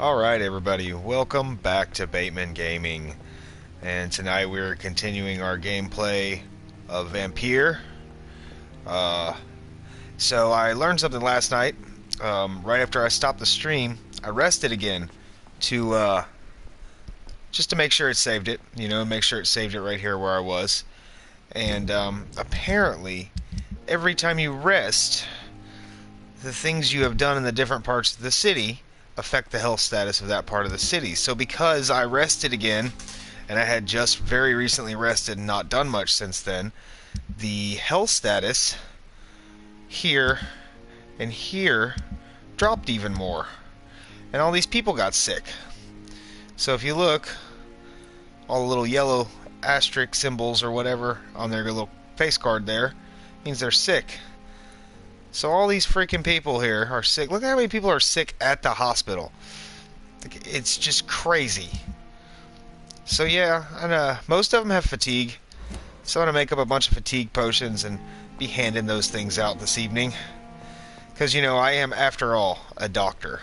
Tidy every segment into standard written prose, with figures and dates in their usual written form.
Alright everybody, welcome back to Bateman Gaming. And tonight we're continuing our gameplay of Vampyr. So I learned something last night. Right after I stopped the stream, I rested again to just to make sure it saved it. Make sure it saved it right here where I was. And apparently, every time you rest, the things you have done in the different parts of the city affect the health status of that part of the city. So because I rested again, and I had just very recently rested and not done much since then, the health status here and here dropped even more. And all these people got sick. So if you look, all the little yellow asterisk symbols or whatever on their little face card there means they're sick. So all these freaking people here are sick. Look at how many people are sick at the hospital. It's just crazy. So yeah, and most of them have fatigue. So I'm going to make up a bunch of fatigue potions and be handing those things out this evening. Because, I am, after all, a doctor.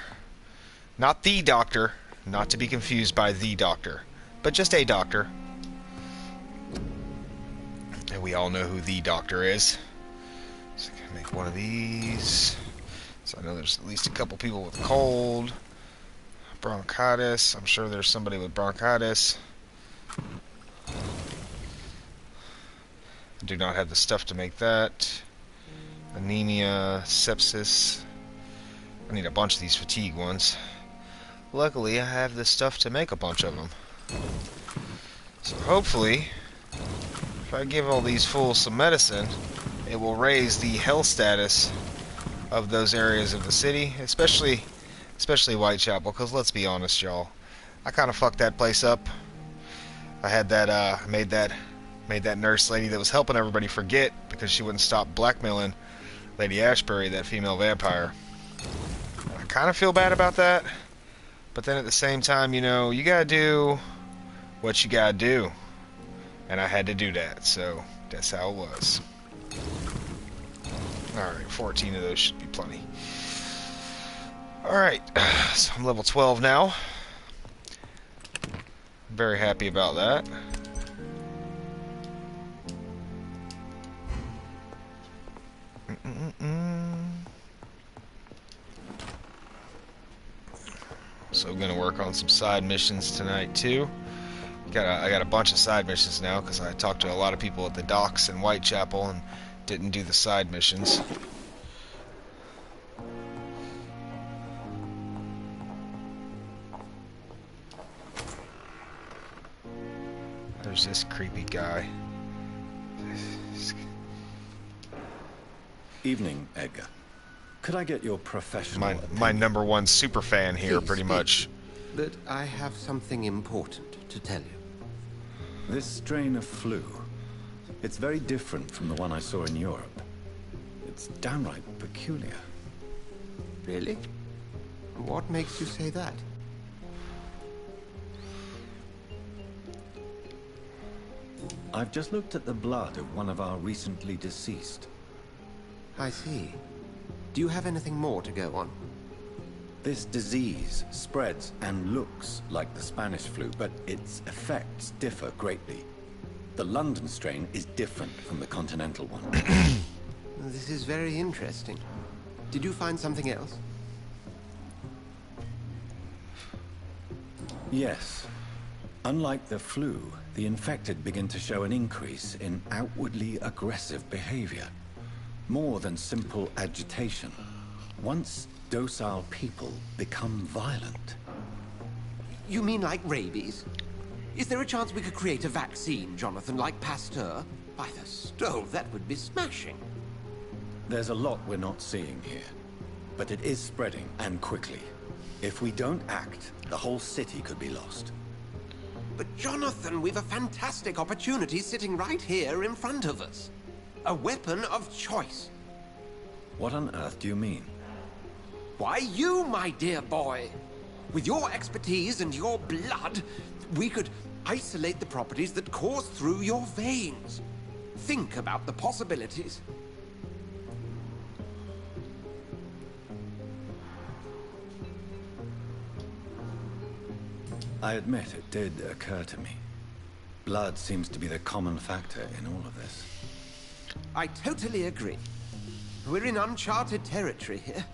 Not the doctor, not to be confused by the doctor, but just a doctor. And we all know who the doctor is. So I can make one of these. So I know there's at least a couple people with cold, bronchitis. I'm sure there's somebody with bronchitis. I do not have the stuff to make that. Anemia, sepsis. I need a bunch of these fatigue ones. Luckily, I have the stuff to make a bunch of them. So hopefully, if I give all these fools some medicine, it will raise the health status of those areas of the city, especially Whitechapel, because let's be honest, y'all, I kind of fucked that place up. I had that, made that nurse lady that was helping everybody forget because she wouldn't stop blackmailing Lady Ashbury, that female vampire. I kind of feel bad about that, but then at the same time, you gotta do what you gotta do, and I had to do that, so that's how it was. Alright, 14 of those should be plenty. Alright, so I'm level 12 now. Very happy about that. So I'm gonna work on some side missions tonight too. I got a bunch of side missions now because I talked to a lot of people at the docks in Whitechapel and didn't do the side missions. There's this creepy guy. Evening, Edgar. Could I get your professional my number one super fan here, Please pretty speak. much. But I have something important to tell you. This strain of flu, it's very different from the one I saw in Europe. It's downright peculiar. Really? What makes you say that? I've just looked at the blood of one of our recently deceased. I see. Do you have anything more to go on? This disease spreads and looks like the Spanish flu, but its effects differ greatly. The London strain is different from the continental one. This is very interesting. Did you find something else? Yes. Unlike the flu, the infected begin to show an increase in outwardly aggressive behavior. More than simple agitation. Once docile people become violent. You mean like rabies? Is there a chance we could create a vaccine, Jonathan, like Pasteur? By the stove, that would be smashing. There's a lot we're not seeing here. But it is spreading, and quickly. If we don't act, the whole city could be lost. But Jonathan, we've a fantastic opportunity sitting right here in front of us. A weapon of choice. What on earth do you mean? Why, you, my dear boy. With your expertise and your blood, we could isolate the properties that course through your veins. Think about the possibilities. I admit it did occur to me. Blood seems to be the common factor in all of this. I totally agree. We're in uncharted territory here.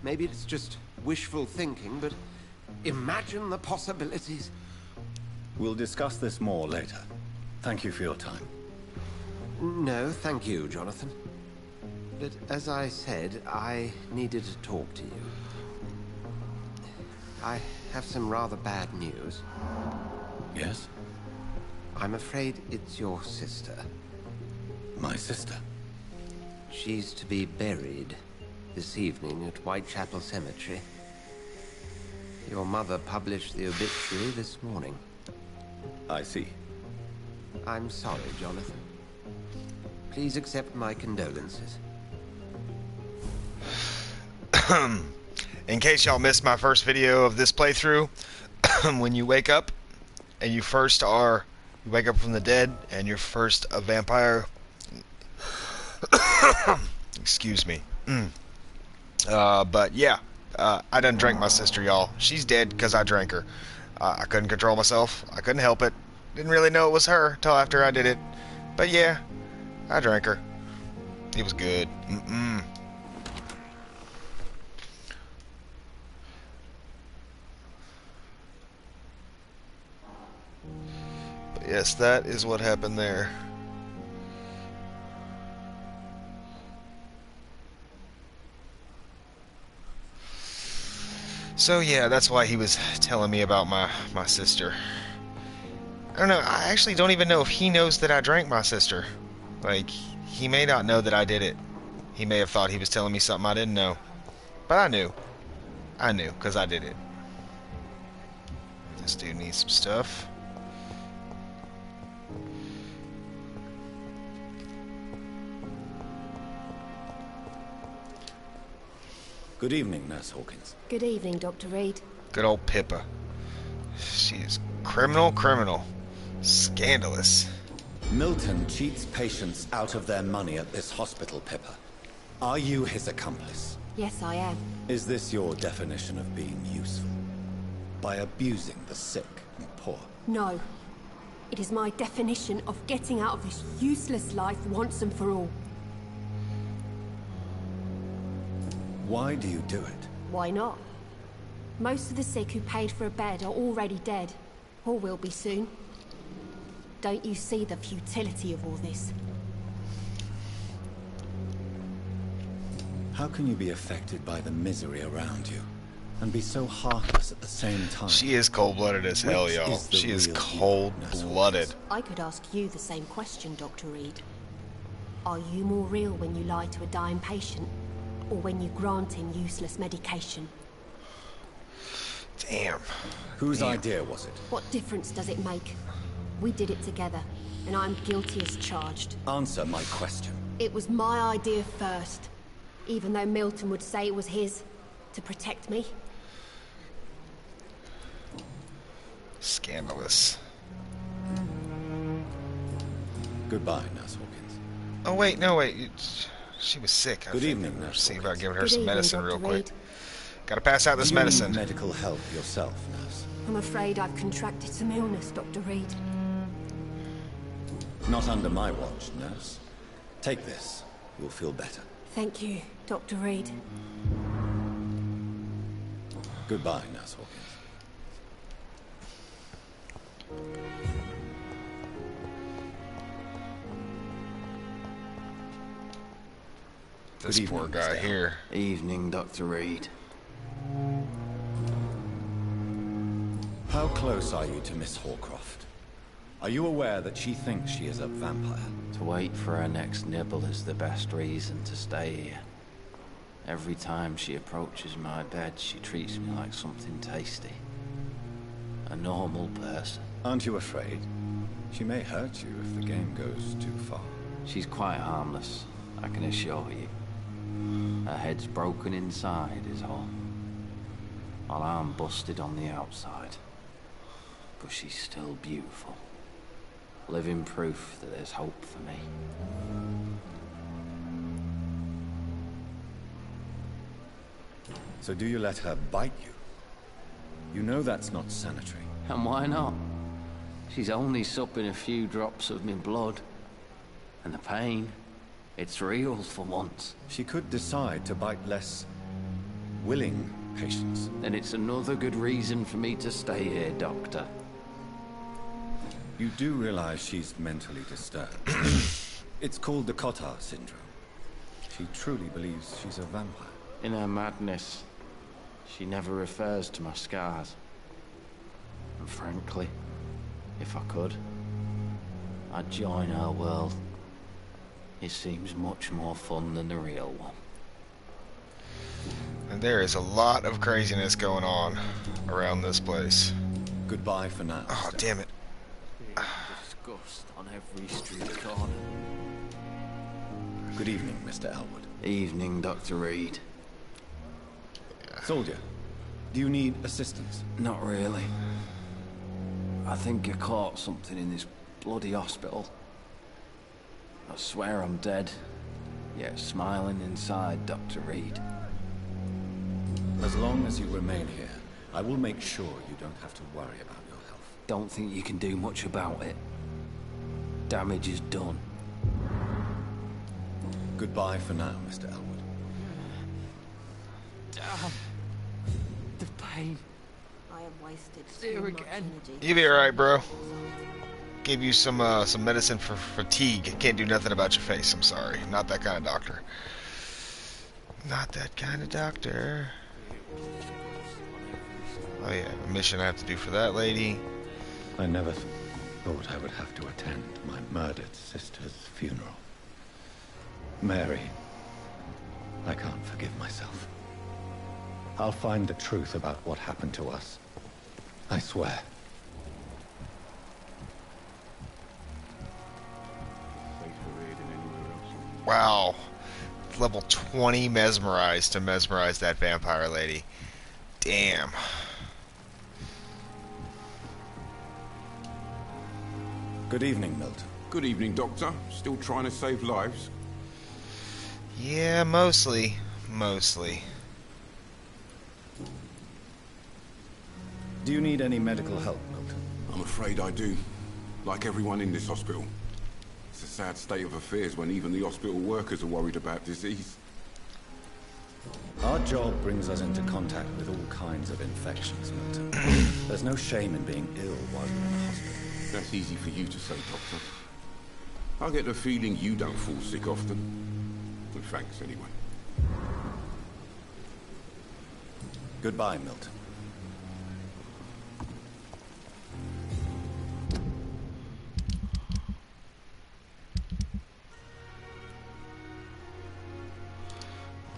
Maybe it's just wishful thinking, but imagine the possibilities. We'll discuss this more later. Thank you for your time. No, thank you, Jonathan. But as I said, I needed to talk to you. I have some rather bad news. Yes? I'm afraid it's your sister. My sister? She's to be buried this evening at Whitechapel Cemetery. Your mother published the obituary this morning. I see. I'm sorry, Jonathan. Please accept my condolences. In case y'all missed my first video of this playthrough, when you wake up and you wake up from the dead and you're first a vampire. Excuse me. But yeah, I done drank my sister, y'all. She's dead because I drank her. I couldn't control myself. I couldn't help it. Didn't really know it was her till after I did it. But yeah, I drank her. It was good. But yes, that is what happened there. So yeah, that's why he was telling me about my sister. I don't know, I actually don't even know if he knows that I drank my sister. Like, he may not know that I did it. He may have thought he was telling me something I didn't know. But I knew. I knew, because I did it. This dude needs some stuff. Good evening, Nurse Hawkins. Good evening, Dr. Reed. Good old Pippa. She is criminal. Scandalous. Milton cheats patients out of their money at this hospital, Pippa. Are you his accomplice? Yes, I am. Is this your definition of being useful? By abusing the sick and poor? No. It is my definition of getting out of this useless life once and for all. Why do you do it? Why not? Most of the sick who paid for a bed are already dead, or will be soon. Don't you see the futility of all this? How can you be affected by the misery around you, and be so heartless at the same time? She is cold-blooded as hell, Which y'all. is the She is real cold-blooded. I could ask you the same question, Dr. Reed. Are you more real when you lie to a dying patient, or when you grant him useless medication? Damn. Whose idea was it? What difference does it make? We did it together, and I'm guilty as charged. Answer my question. It was my idea first, even though Milton would say it was his, to protect me. Scandalous. Goodbye, Nurse Hawkins. Oh wait, no wait. She was sick. Good evening, Nurse See about Hawkins. giving her Good some evening, medicine Dr. real quick. Reed. Gotta pass out this Do you medicine. need medical help yourself, Nurse? I'm afraid I've contracted some illness, Dr. Reed. Not under my watch, Nurse. Take this. You'll feel better. Thank you, Dr. Reed. Goodbye, Nurse Hawkins. This Good poor evening, guy Mr. here. Evening, Dr. Reed. How close are you to Miss Hawcroft? Are you aware that she thinks she is a vampire? To wait for her next nibble is the best reason to stay here. Every time she approaches my bed, she treats me like something tasty. A normal person. Aren't you afraid? She may hurt you if the game goes too far. She's quite harmless, I can assure you. Her head's broken inside is all. While I'm busted on the outside. But she's still beautiful. Living proof that there's hope for me. So do you let her bite you? You know that's not sanitary. And why not? She's only supping a few drops of me blood. And the pain, it's real for once. She could decide to bite less willing patients. Then it's another good reason for me to stay here, Doctor. You do realize she's mentally disturbed. It's called the Cotard syndrome. She truly believes she's a vampire. In her madness, she never refers to my scars. And frankly, if I could, I'd join her world. It seems much more fun than the real one. And there is a lot of craziness going on around this place. Goodbye for now. Oh, Steph. damn it. Disgust on every street corner. Good evening, Mr. Elwood. Evening, Dr. Reed. Soldier, do you need assistance? Not really. I think I caught something in this bloody hospital. I swear I'm dead, yet smiling inside, Dr. Reed. As long as you remain here, I will make sure you don't have to worry about your health. Don't think you can do much about it. Damage is done. Goodbye for now, Mr. Elwood. Damn. The pain. I have wasted There too much again. energy. You'll be alright, bro. Gave you some medicine for fatigue. Can't do nothing about your face, I'm sorry. Not that kind of doctor. Not that kind of doctor. Oh yeah, a mission I have to do for that lady. I never thought I would have to attend my murdered sister's funeral. Mary, I can't forgive myself. I'll find the truth about what happened to us. I swear. Wow. Level 20 mesmerized to mesmerize that vampire lady. Damn. Good evening, Milton. Good evening, Doctor. Still trying to save lives? Yeah, mostly. Mostly. Do you need any medical help, Milton? I'm afraid I do. Like everyone in this hospital. It's a sad state of affairs when even the hospital workers are worried about disease. Our job brings us into contact with all kinds of infections, Milton. There's no shame in being ill while you're in the hospital. That's easy for you to say, Doctor. I get the feeling you don't fall sick often. Well, thanks, anyway. Goodbye, Milton.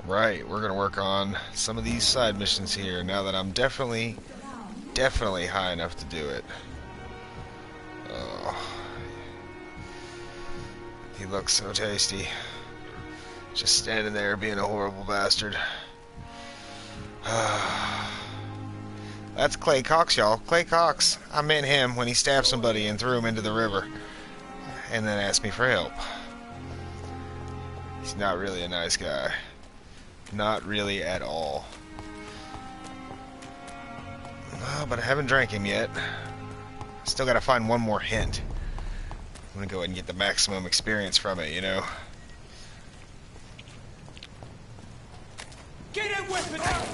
Right, we're gonna work on some of these side missions here now that I'm definitely high enough to do it. Oh, he looks so tasty. Just standing there being a horrible bastard. That's Clay Cox, y'all. Clay Cox. I met him when he stabbed somebody and threw him into the river, and then asked me for help. He's not really a nice guy. Not really at all. Oh, but I haven't drank him yet. Still gotta find one more hint. I'm gonna go ahead and get the maximum experience from it, you know? Get a weapon out!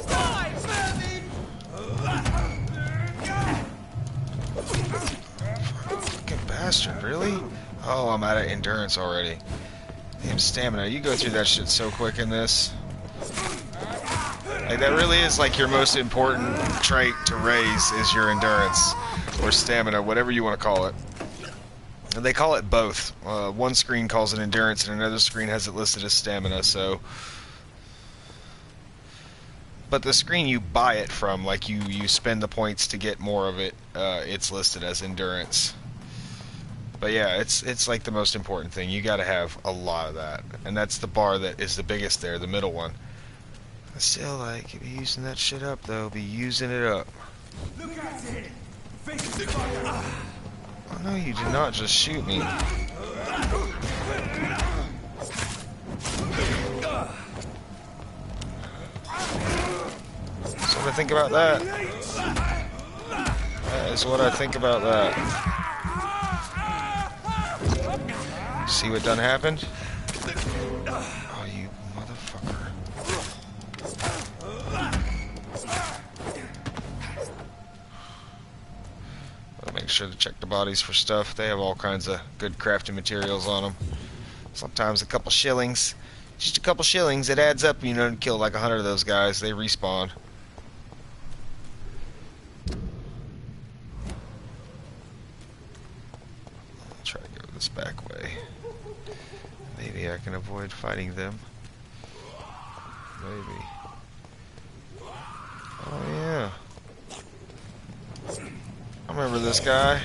Die, vermin! Fucking bastard, really? Oh, I'm out of endurance already. Damn stamina. You go through that shit so quick in this. Like, that really is like your most important trait to raise is your endurance. Or stamina, whatever you want to call it. And they call it both. One screen calls it endurance and another screen has it listed as stamina, so... But the screen you buy it from, like you spend the points to get more of it, it's listed as endurance. But yeah, it's like the most important thing. You gotta have a lot of that. And that's the bar that is the biggest there, the middle one. I still like, be using that shit up though, be using it up. Look at it! Face the fire! Oh no, you did not just shoot me. I think about that. That is what I think about that. See what done happened? Oh, you motherfucker. I'll make sure to check the bodies for stuff. They have all kinds of good crafting materials on them. Sometimes a couple shillings. Just a couple shillings. It adds up, you know, to kill like 100 of those guys. They respawn. I'll try to go this back way. Maybe I can avoid fighting them. Maybe. Oh yeah. I remember this guy.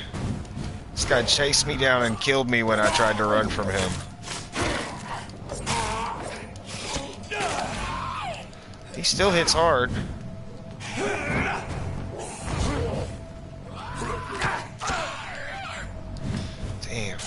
This guy chased me down and killed me when I tried to run from him. He still hits hard. Damn.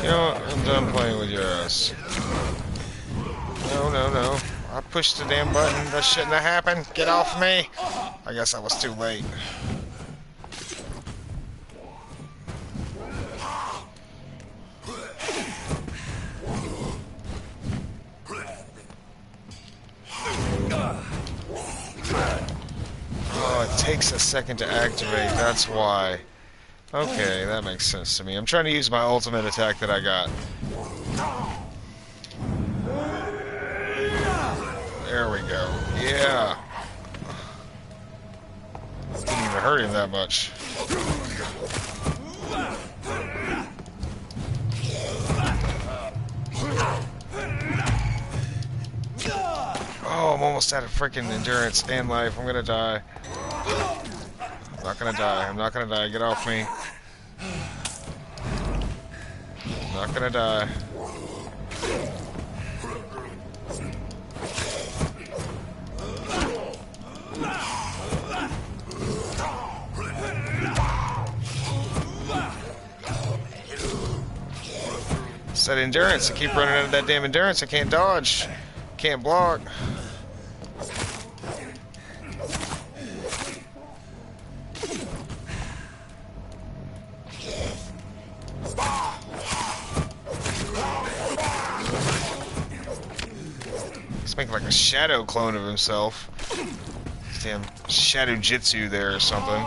You know what? I'm done playing with your ass. No, no, no. I pushed the damn button. That shouldn't have happened. Get off me. I guess I was too late. Oh, it takes a second to activate. That's why. Okay, that makes sense to me. I'm trying to use my ultimate attack that I got. There we go. Yeah. Didn't even hurt him that much. Oh, I'm almost out of freaking endurance and life. I'm gonna die. I'm not gonna die. I'm not gonna die. Get off me. I'm not gonna die. It's that endurance. I keep running out of that damn endurance. I can't dodge. Can't block. He's making like a shadow clone of himself. Damn shadow jitsu there or something.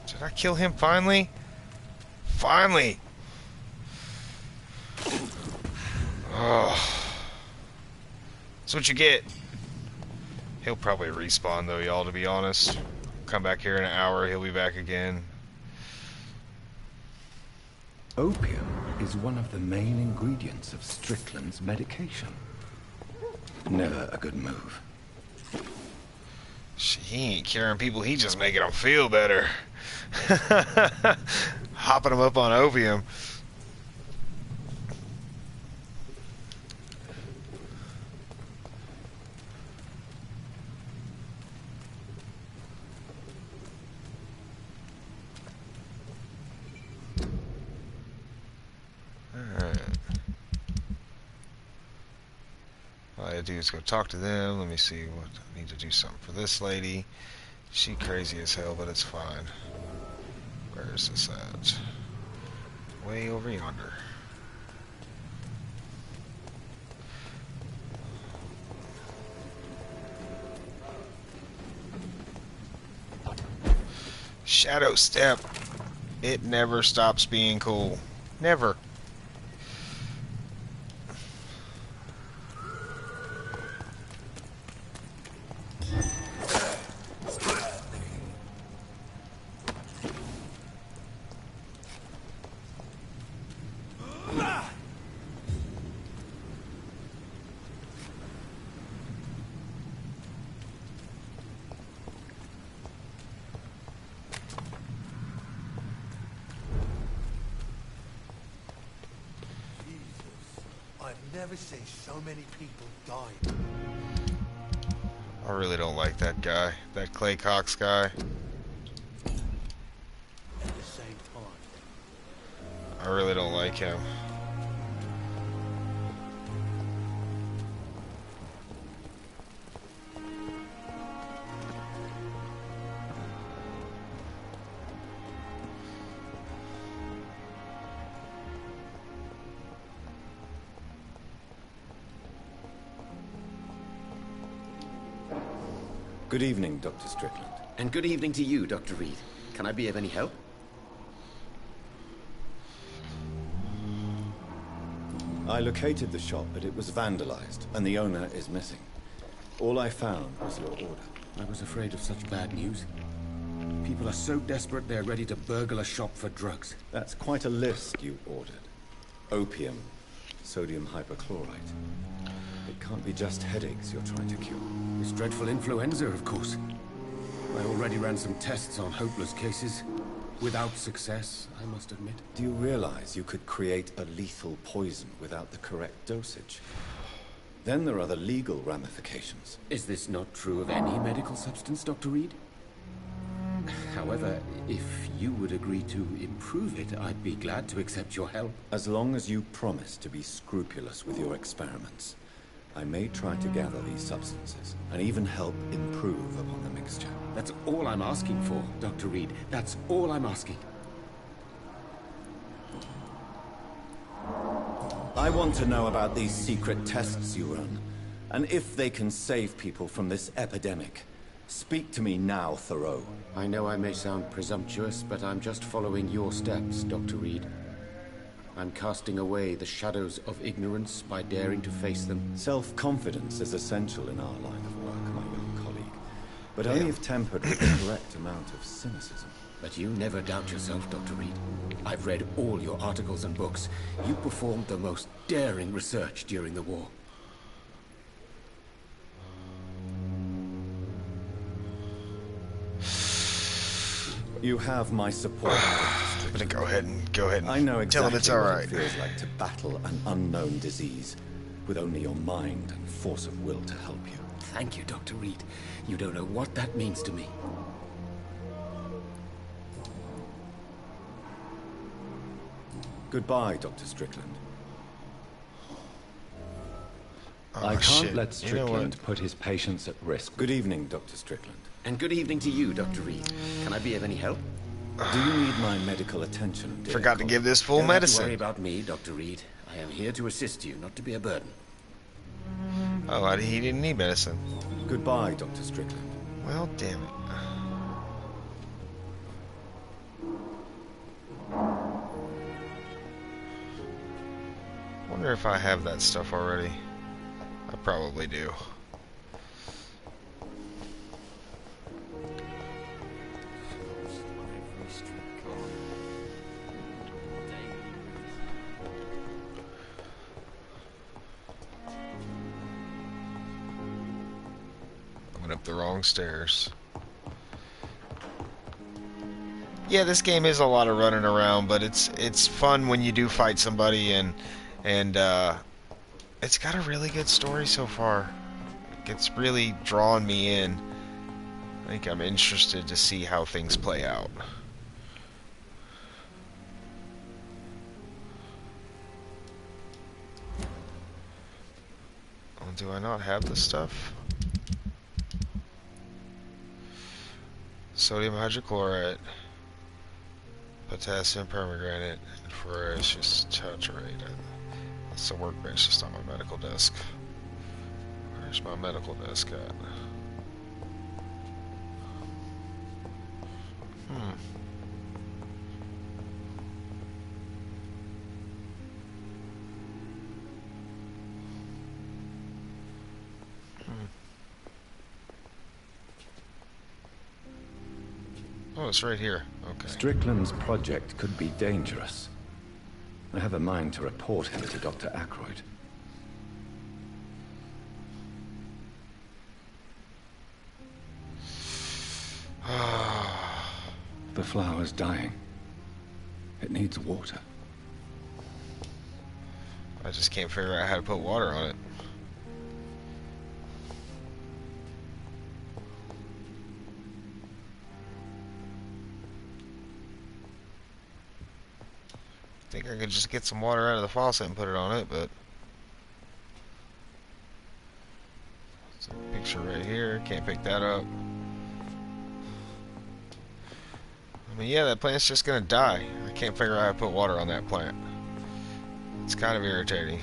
Did I kill him finally? Finally! Oh. That's what you get. He'll probably respawn though, y'all, to be honest. Come back here in an hour, he'll be back again. Opium is one of the main ingredients of Strickland's medication. Never a good move. He ain't curing people, he's just making them feel better. Hopping them up on opium. Alright. All I gotta do is go talk to them. Let me see what I need to do something for this lady. She crazy as hell, but it's fine. Where is this at? Way over yonder. Shadow step. It never stops being cool. Never. I've never seen so many people die. I really don't like that guy. That Clay Cox guy. At the same time. I really don't like him. Good evening, Dr. Strickland. And good evening to you, Dr. Reed. Can I be of any help? I located the shop, but it was vandalized, and the owner is missing. All I found was your order. I was afraid of such bad news. People are so desperate they're ready to burgle a shop for drugs. That's quite a list you ordered. Opium, sodium hypochlorite. It can't be just headaches you're trying to cure. This dreadful influenza, of course. I already ran some tests on hopeless cases. Without success, I must admit. Do you realize you could create a lethal poison without the correct dosage? Then there are the legal ramifications. Is this not true of any medical substance, Dr. Reed? However, if you would agree to improve it, I'd be glad to accept your help. As long as you promise to be scrupulous with your experiments, I may try to gather these substances, and even help improve upon the mixture. That's all I'm asking for, Dr. Reed. That's all I'm asking. I want to know about these secret tests you run, and if they can save people from this epidemic. Speak to me now, Thoreau. I know I may sound presumptuous, but I'm just following your steps, Dr. Reed. I'm casting away the shadows of ignorance by daring to face them. Self-confidence is essential in our line of work, my young colleague. But only if tempered with the correct amount of cynicism. But you never doubt yourself, Dr. Reed. I've read all your articles and books. You performed the most daring research during the war. You have my support. I'm gonna go ahead and I know tell exactly him it's all what right. it feels like to battle an unknown disease with only your mind and force of will to help you. Thank you, Dr. Reed. You don't know what that means to me. Goodbye, Dr. Strickland. Oh, I can't shit. let You know what? Strickland put his patients at risk. Good evening, Dr. Strickland. And good evening to you, Dr. Reed. Can I be of any help? Do you need my medical attention, dear Forgot to colleague? give this full Don't have to worry medicine. about me, Dr. Reed. I am here to assist you, not to be a burden. Oh, he didn't need medicine. Goodbye, Dr. Strickland. Well, damn it. Wonder if I have that stuff already. I probably do. I went up the wrong stairs. Yeah, this game is a lot of running around, but it's fun when you do fight somebody, and it's got a really good story so far. It's really drawn me in. I think I'm interested to see how things play out. Oh, do I not have this stuff? Sodium hydrochloride, potassium permanganate, and ferrous tartrate. It's a workbench just on my medical desk. Where's my medical desk at? Oh, it's right here. Okay. Strickland's project could be dangerous. I have a mind to report him to Dr. Aykroyd. The flower's dying. It needs water. I just can't figure out how to put water on it. I think I could just get some water out of the faucet and put it on it, but it's a picture right here. Can't pick that up. I mean, yeah, that plant's just gonna die. I can't figure out how to put water on that plant. It's kind of irritating.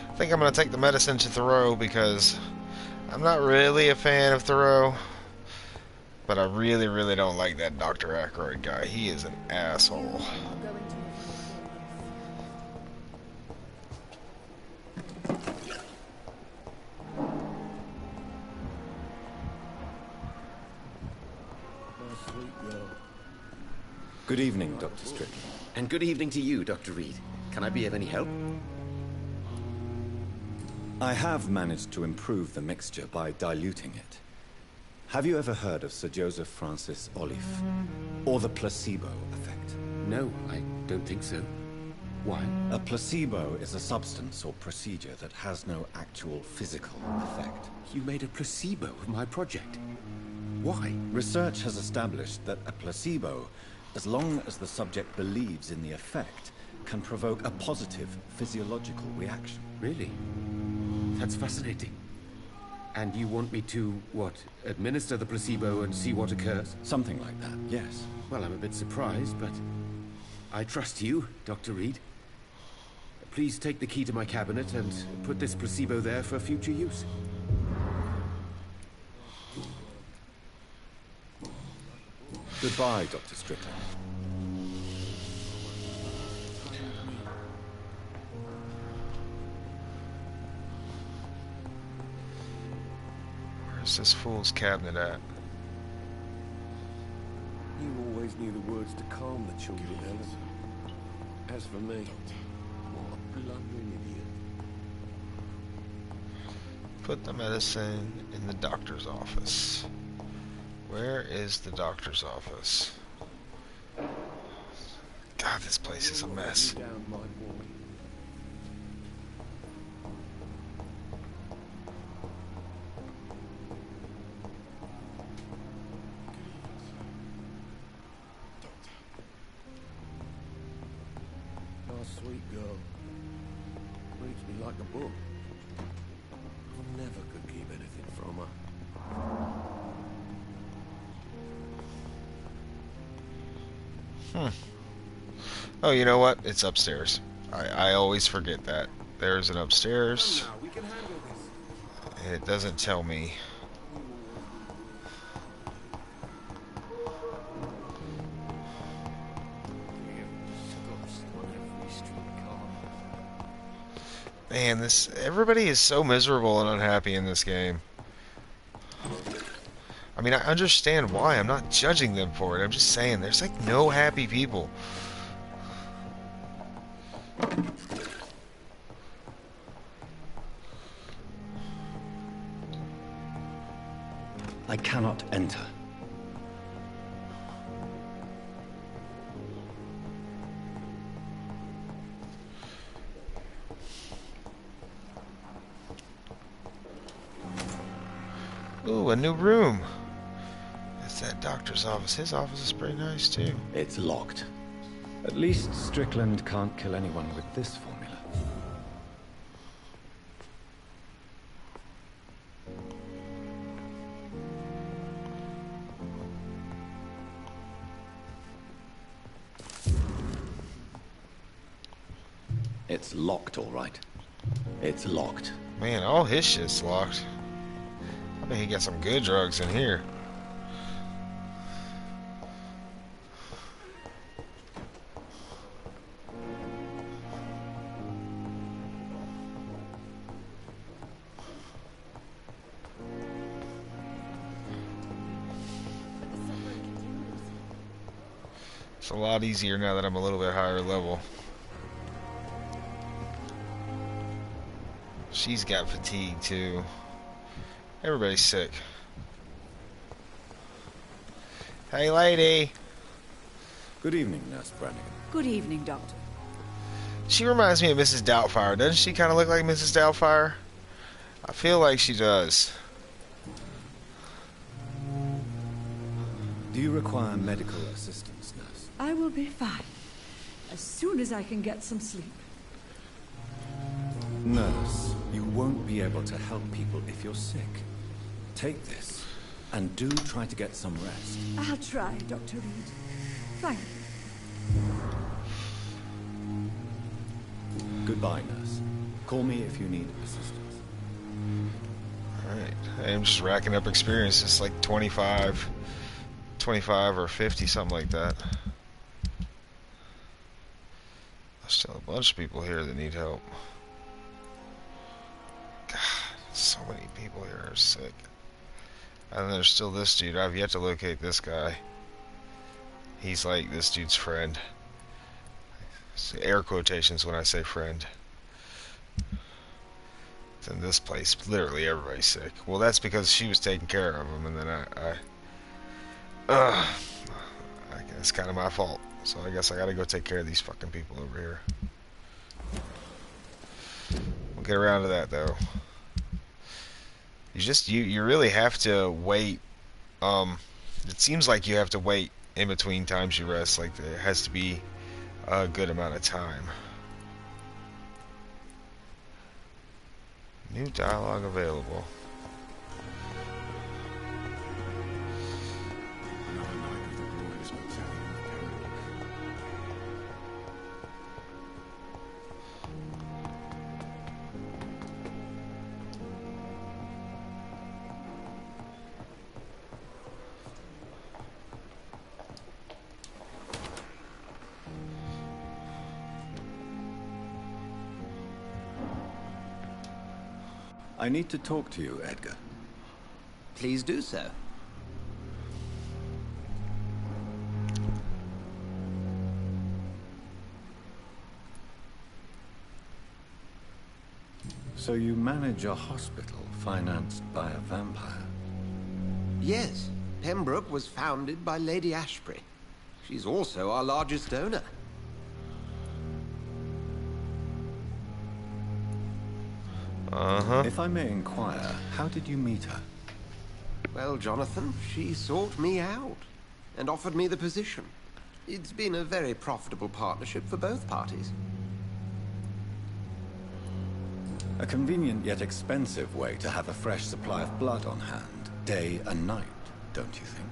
I think I'm going to take the medicine to Thoreau because I'm not really a fan of Thoreau, but I really, really don't like that Dr. Aykroyd guy. He is an asshole. Good evening, Dr. Strickland. And good evening to you, Dr. Reed. Can I be of any help? I have managed to improve the mixture by diluting it. Have you ever heard of Sir Joseph Francis Olive? Or the placebo effect? No, I don't think so. Why? A placebo is a substance or procedure that has no actual physical effect. You made a placebo of my project. Why? Research has established that a placebo, as long as the subject believes in the effect, can provoke a positive physiological reaction. Really? That's fascinating. And you want me to, what, administer the placebo and see what occurs? Something like that, yes. Well, I'm a bit surprised, but I trust you, Dr. Reed. Please take the key to my cabinet and put this placebo there for future use. Goodbye, Dr. Strickland. Where's this fool's cabinet at? You always knew the words to calm the children, Ellen. As for me, what a blundering idiot. Put the medicine in the doctor's office. Where is the doctor's office? God, this place is a mess. Down, my boy. Nice, sweet girl. Reads me like a book. I never could keep anything from her. Oh, you know what? It's upstairs. I always forget that. There's an upstairs. We can handle this. And it doesn't tell me. Man, everybody is so miserable and unhappy in this game. I mean, I understand why. I'm not judging them for it. I'm just saying there's like no happy people. I cannot enter. Ooh, a new room. It's that doctor's office. His office is pretty nice, too. It's locked. At least Strickland can't kill anyone with this formula. It's locked, all right. It's locked. Man, all his shit's locked. I bet he got some good drugs in here. It's a lot easier now that I'm a little bit higher level. She's got fatigue too. Everybody's sick. Hey, lady. Good evening, Nurse Brannigan. Good evening, Doctor. She reminds me of Mrs. Doubtfire. Doesn't she kind of look like Mrs. Doubtfire? I feel like she does. Do you require medical assistance, nurse? I will be fine. As soon as I can get some sleep. Nurse, you won't be able to help people if you're sick. Take this, and do try to get some rest. I'll try, Dr. Reed. Thank you. Goodbye, nurse. Call me if you need assistance. Alright. I'm just racking up experience. It's like 25 or 50, something like that. There's still a bunch of people here that need help. God, so many people here are sick. And then there's still this dude. I've yet to locate this guy. He's like this dude's friend. Air quotations when I say friend. In this place, literally everybody's sick. Well, that's because she was taking care of him, and then I guess it's kind of my fault. So I guess I gotta go take care of these fucking people over here. We'll get around to that though. You really have to wait. It seems like you have to wait in between times you rest. Like there has to be a good amount of time. New dialogue available. Another night with the glorious battalion of Pembroke. I need to talk to you, Edgar. Please do so. So you manage a hospital financed by a vampire? Yes, Pembroke was founded by Lady Ashbury. She's also our largest donor. If I may inquire, how did you meet her? Well, Jonathan, she sought me out and offered me the position. It's been a very profitable partnership for both parties. A convenient yet expensive way to have a fresh supply of blood on hand, day and night, don't you think?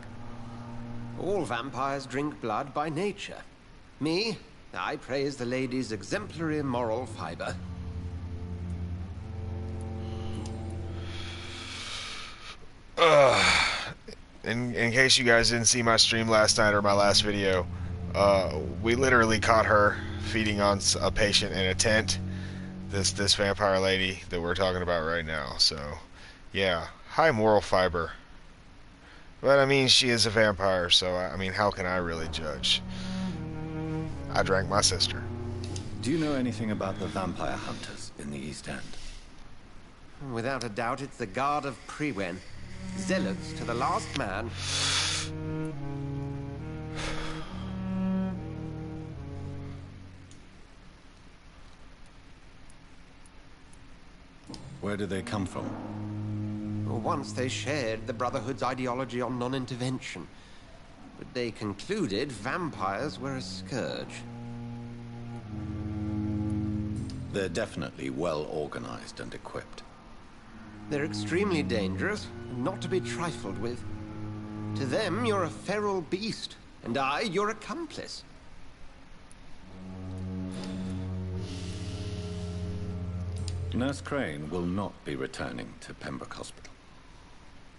All vampires drink blood by nature. Me, I praise the lady's exemplary moral fiber. In case you guys didn't see my stream last night or my last video, we literally caught her feeding on a patient in a tent. This vampire lady that we're talking about right now. So, yeah, high moral fiber. But I mean, she is a vampire, so I mean, how can I really judge? I drank my sister. Do you know anything about the vampire hunters in the East End? Without a doubt, it's the Guard of Prewen. Zealots to the last man. Where do they come from? Once they shared the Brotherhood's ideology on non-intervention, but they concluded vampires were a scourge. They're definitely well organized and equipped. They're extremely dangerous and not to be trifled with. To them, you're a feral beast, and I, your accomplice. Nurse Crane will not be returning to Pembroke Hospital.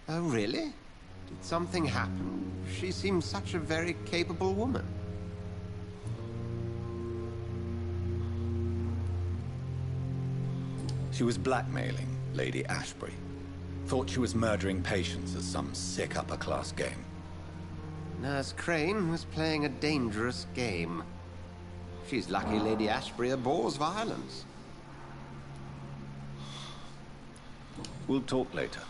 Oh, really? Did something happen? She seems such a very capable woman. She was blackmailing Lady Ashbury. Thought she was murdering patients as some sick upper-class game. Nurse Crane was playing a dangerous game. She's lucky Lady Ashbury abhors violence. We'll talk later.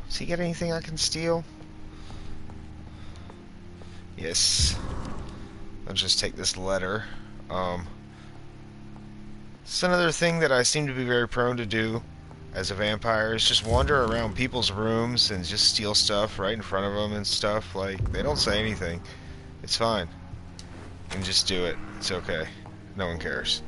Does he get anything I can steal? Yes. I'll just take this letter. It's another thing that I seem to be very prone to do as a vampire is just wander around people's rooms and just steal stuff right in front of them and stuff. Like, they don't say anything. It's fine. You can just do it. It's okay. No one cares.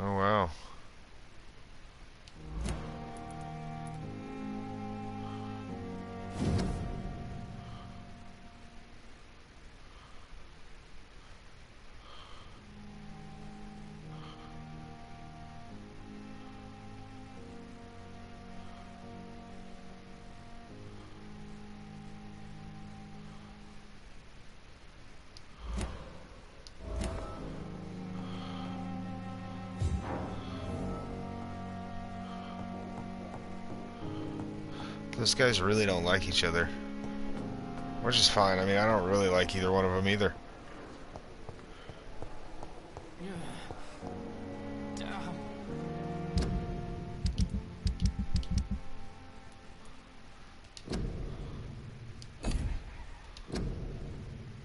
Oh, wow. Those guys really don't like each other. Which is fine. I mean, I don't really like either one of them either.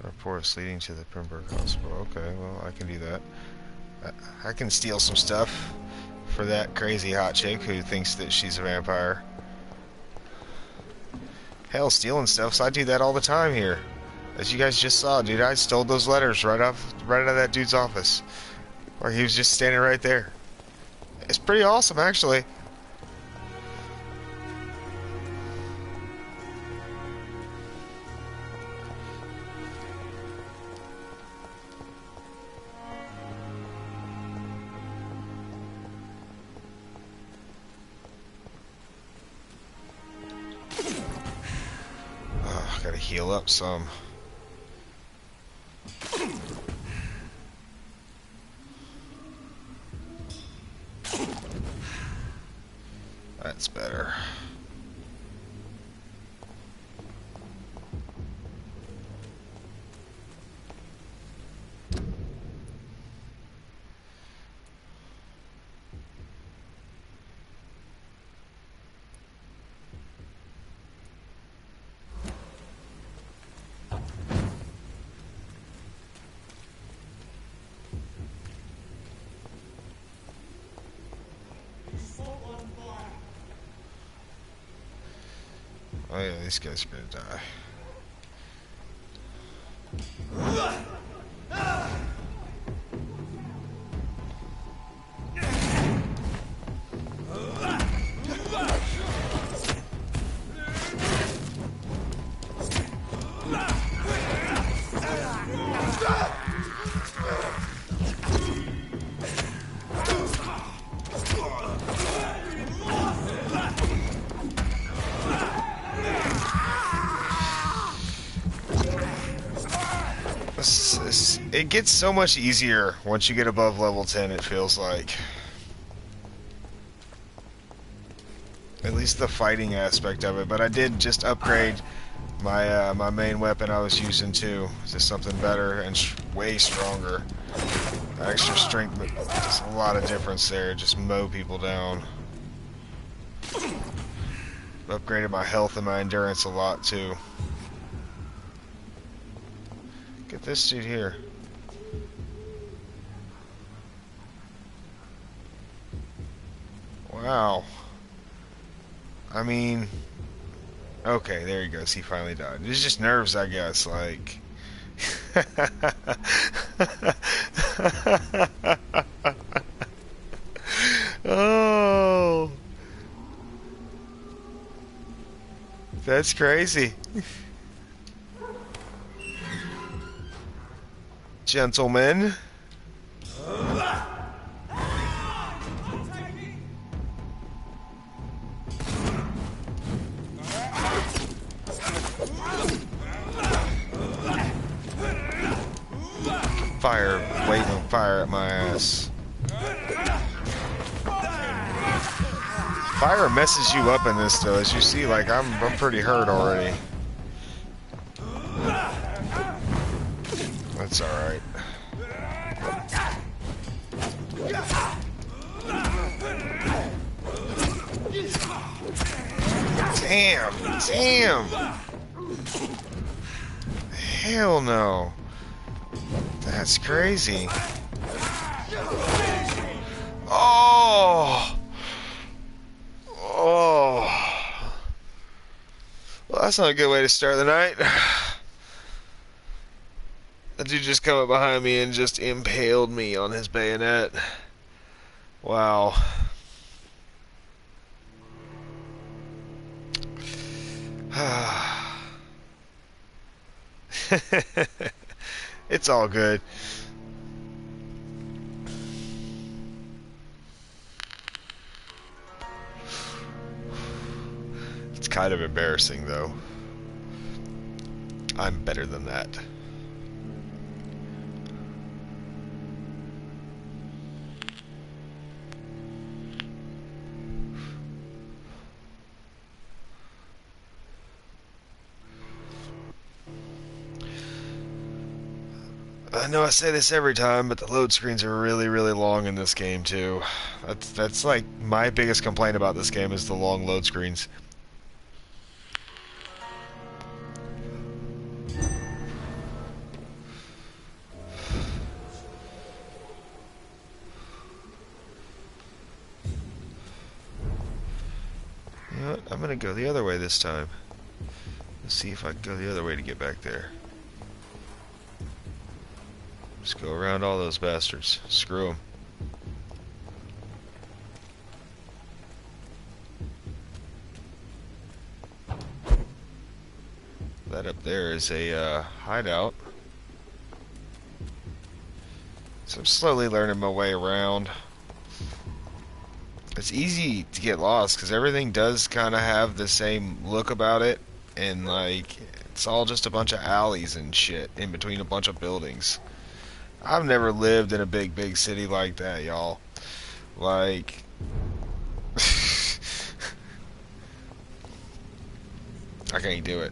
Reports leading to the Pembroke Hospital. Okay, well, I can do that. I can steal some stuff for that crazy hot chick who thinks that she's a vampire. Hell, stealing stuff, so I do that all the time here. As you guys just saw, dude, I stole those letters right out of that dude's office. Or he was just standing right there. It's pretty awesome, actually. Gotta heal up some. That's better. Oh yeah, these guys are gonna die. It gets so much easier once you get above level 10, it feels like. At least the fighting aspect of it, but I did just upgrade my my main weapon I was using too to something better and way stronger. Extra strength, but just a lot of difference there. Just mow people down. Upgraded my health and my endurance a lot too. Get this dude here. Wow. I mean, okay, there he goes. He finally died. It's just nerves, I guess. Like, oh, that's crazy. Gentlemen. fire, waving fire at my ass. Fire messes you up in this, though. As you see, like, I'm pretty hurt already. That's alright. Damn! Damn! Hell no. That's crazy. Oh! Oh! Well, that's not a good way to start the night. That dude just come up behind me and just impaled me on his bayonet. Wow. It's all good. It's kind of embarrassing, though. I'm better than that. I know I say this every time, but the load screens are really, really long in this game, too. That's like my biggest complaint about this game is the long load screens. You know what? I'm gonna go the other way this time. Let's see if I can go the other way to get back there. Just go around all those bastards. Screw them. That up there is a hideout. So I'm slowly learning my way around. It's easy to get lost because everything does kind of have the same look about it. And like, it's all just a bunch of alleys and shit in between a bunch of buildings. I've never lived in a big city like that, y'all. Like, I can't do it.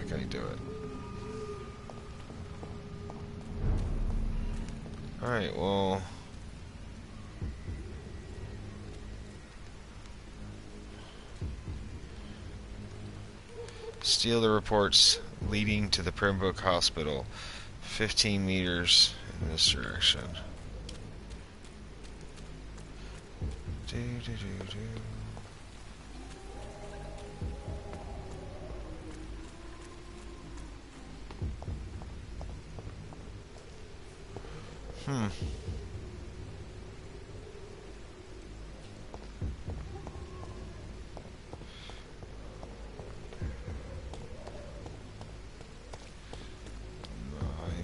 I can't do it. Alright, well. Steal the reports leading to the Pembroke Hospital. 15 meters in this direction. Do, do, do, do.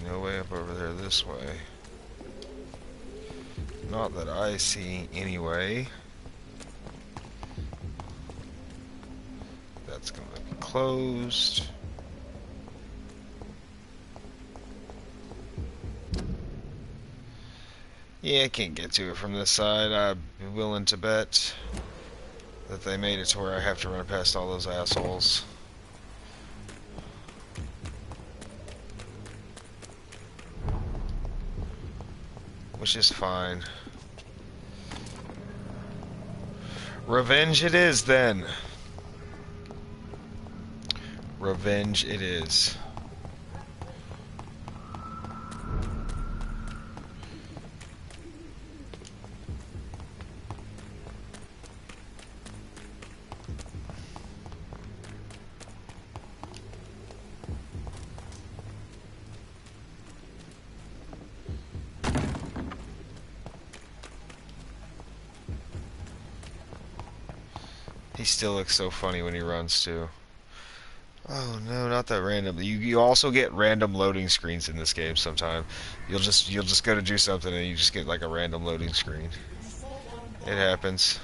No way up over there this way. Not that I see anyway. That's gonna be closed. Yeah, I can't get to it from this side. I'd be willing to bet that they made it to where I have to run past all those assholes. Which is fine. Revenge it is, then. Revenge it is. He still looks so funny when he runs too. Oh no, not that random. You also get random loading screens in this game sometimes. You'll just go to do something and you just get like a random loading screen. It happens.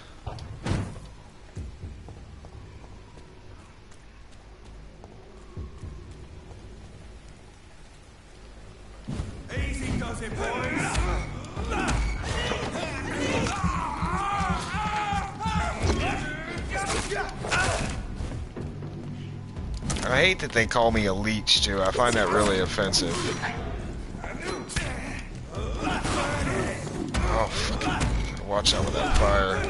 Easy does it, boy. I hate that they call me a leech, too. I find that really offensive. Oh, fucking watch out with that fire.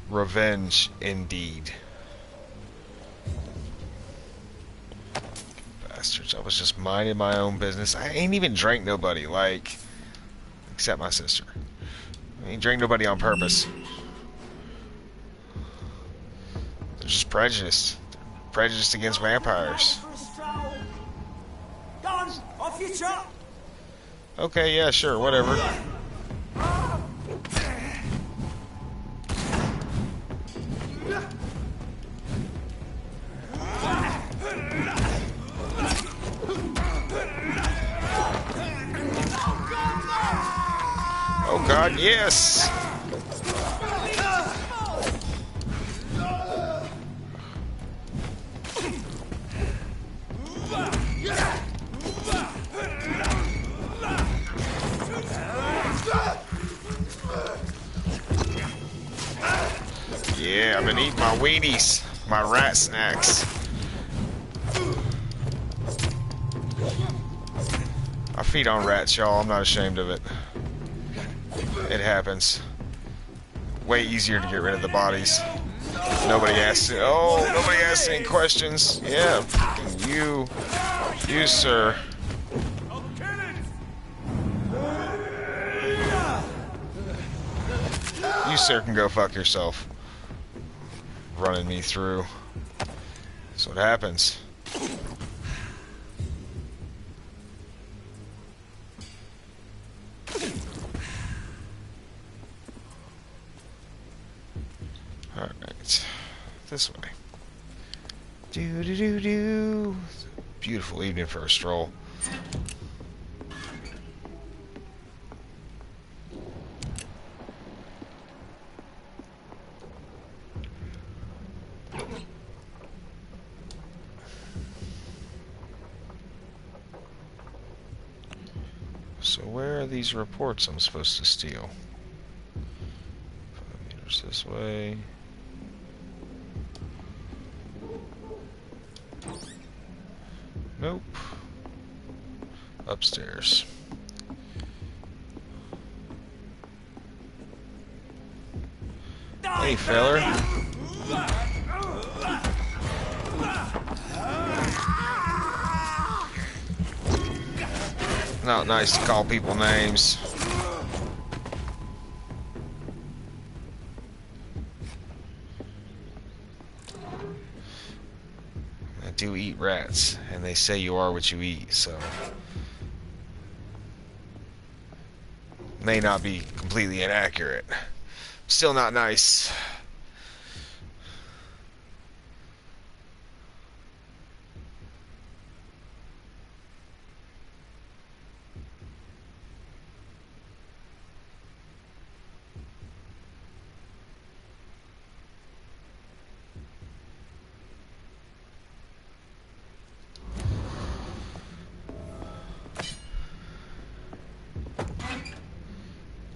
Revenge, indeed. Bastards, I was just minding my own business. I ain't even drank nobody, like, except my sister. I ain't drank nobody on purpose. They're just prejudiced. They're prejudiced against vampires. Okay, yeah, sure, whatever. Oh God, yes! Yeah, I've been eating my weenies, my rat snacks. I feed on rats, y'all. I'm not ashamed of it. It happens. Way easier to get rid of the bodies. Nobody asks. Oh, nobody asks any questions. Yeah, fucking you, sir. You, sir, can go fuck yourself. Running me through. That's what happens. Alright. This way. Do. Beautiful evening for a stroll. So where are these reports I'm supposed to steal? 5 meters this way. Nope. Upstairs. Hey, feller. Not nice to call people names. I do eat rats, and they say you are what you eat, so may not be completely inaccurate. Still not nice.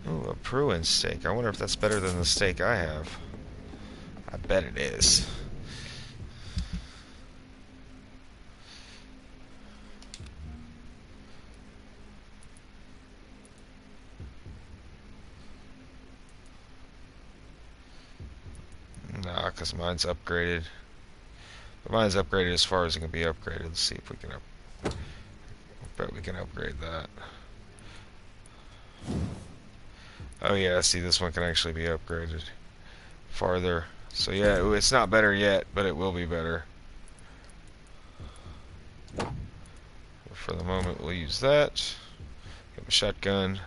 Ooh, a Pruin steak. I wonder if that's better than the steak I have. I bet it is. Nah, because mine's upgraded. But mine's upgraded as far as it can be upgraded. Let's see if we can I bet we can upgrade that. Oh yeah, see, this one can actually be upgraded farther. So yeah, it's not better yet, but it will be better. For the moment, we'll use that. Get a shotgun.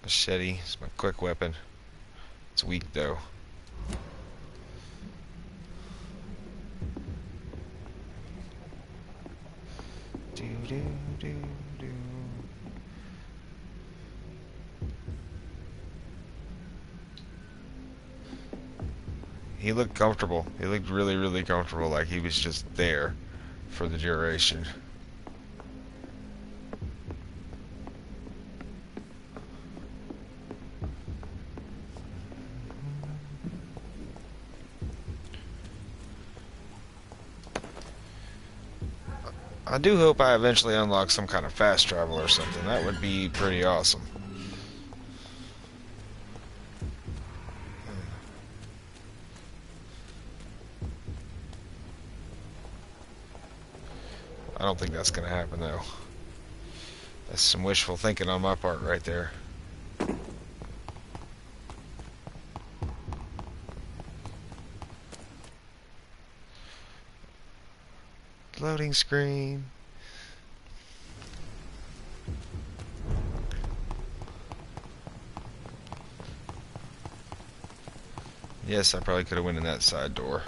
Machete is my quick weapon. It's weak though. Do, do, do, do. He looked comfortable. He looked really, really comfortable, like he was just there for the duration. I do hope I eventually unlock some kind of fast travel or something. That would be pretty awesome. I don't think that's gonna happen though. That's some wishful thinking on my part right there. Loading screen. Yes, I probably could have went in that side door.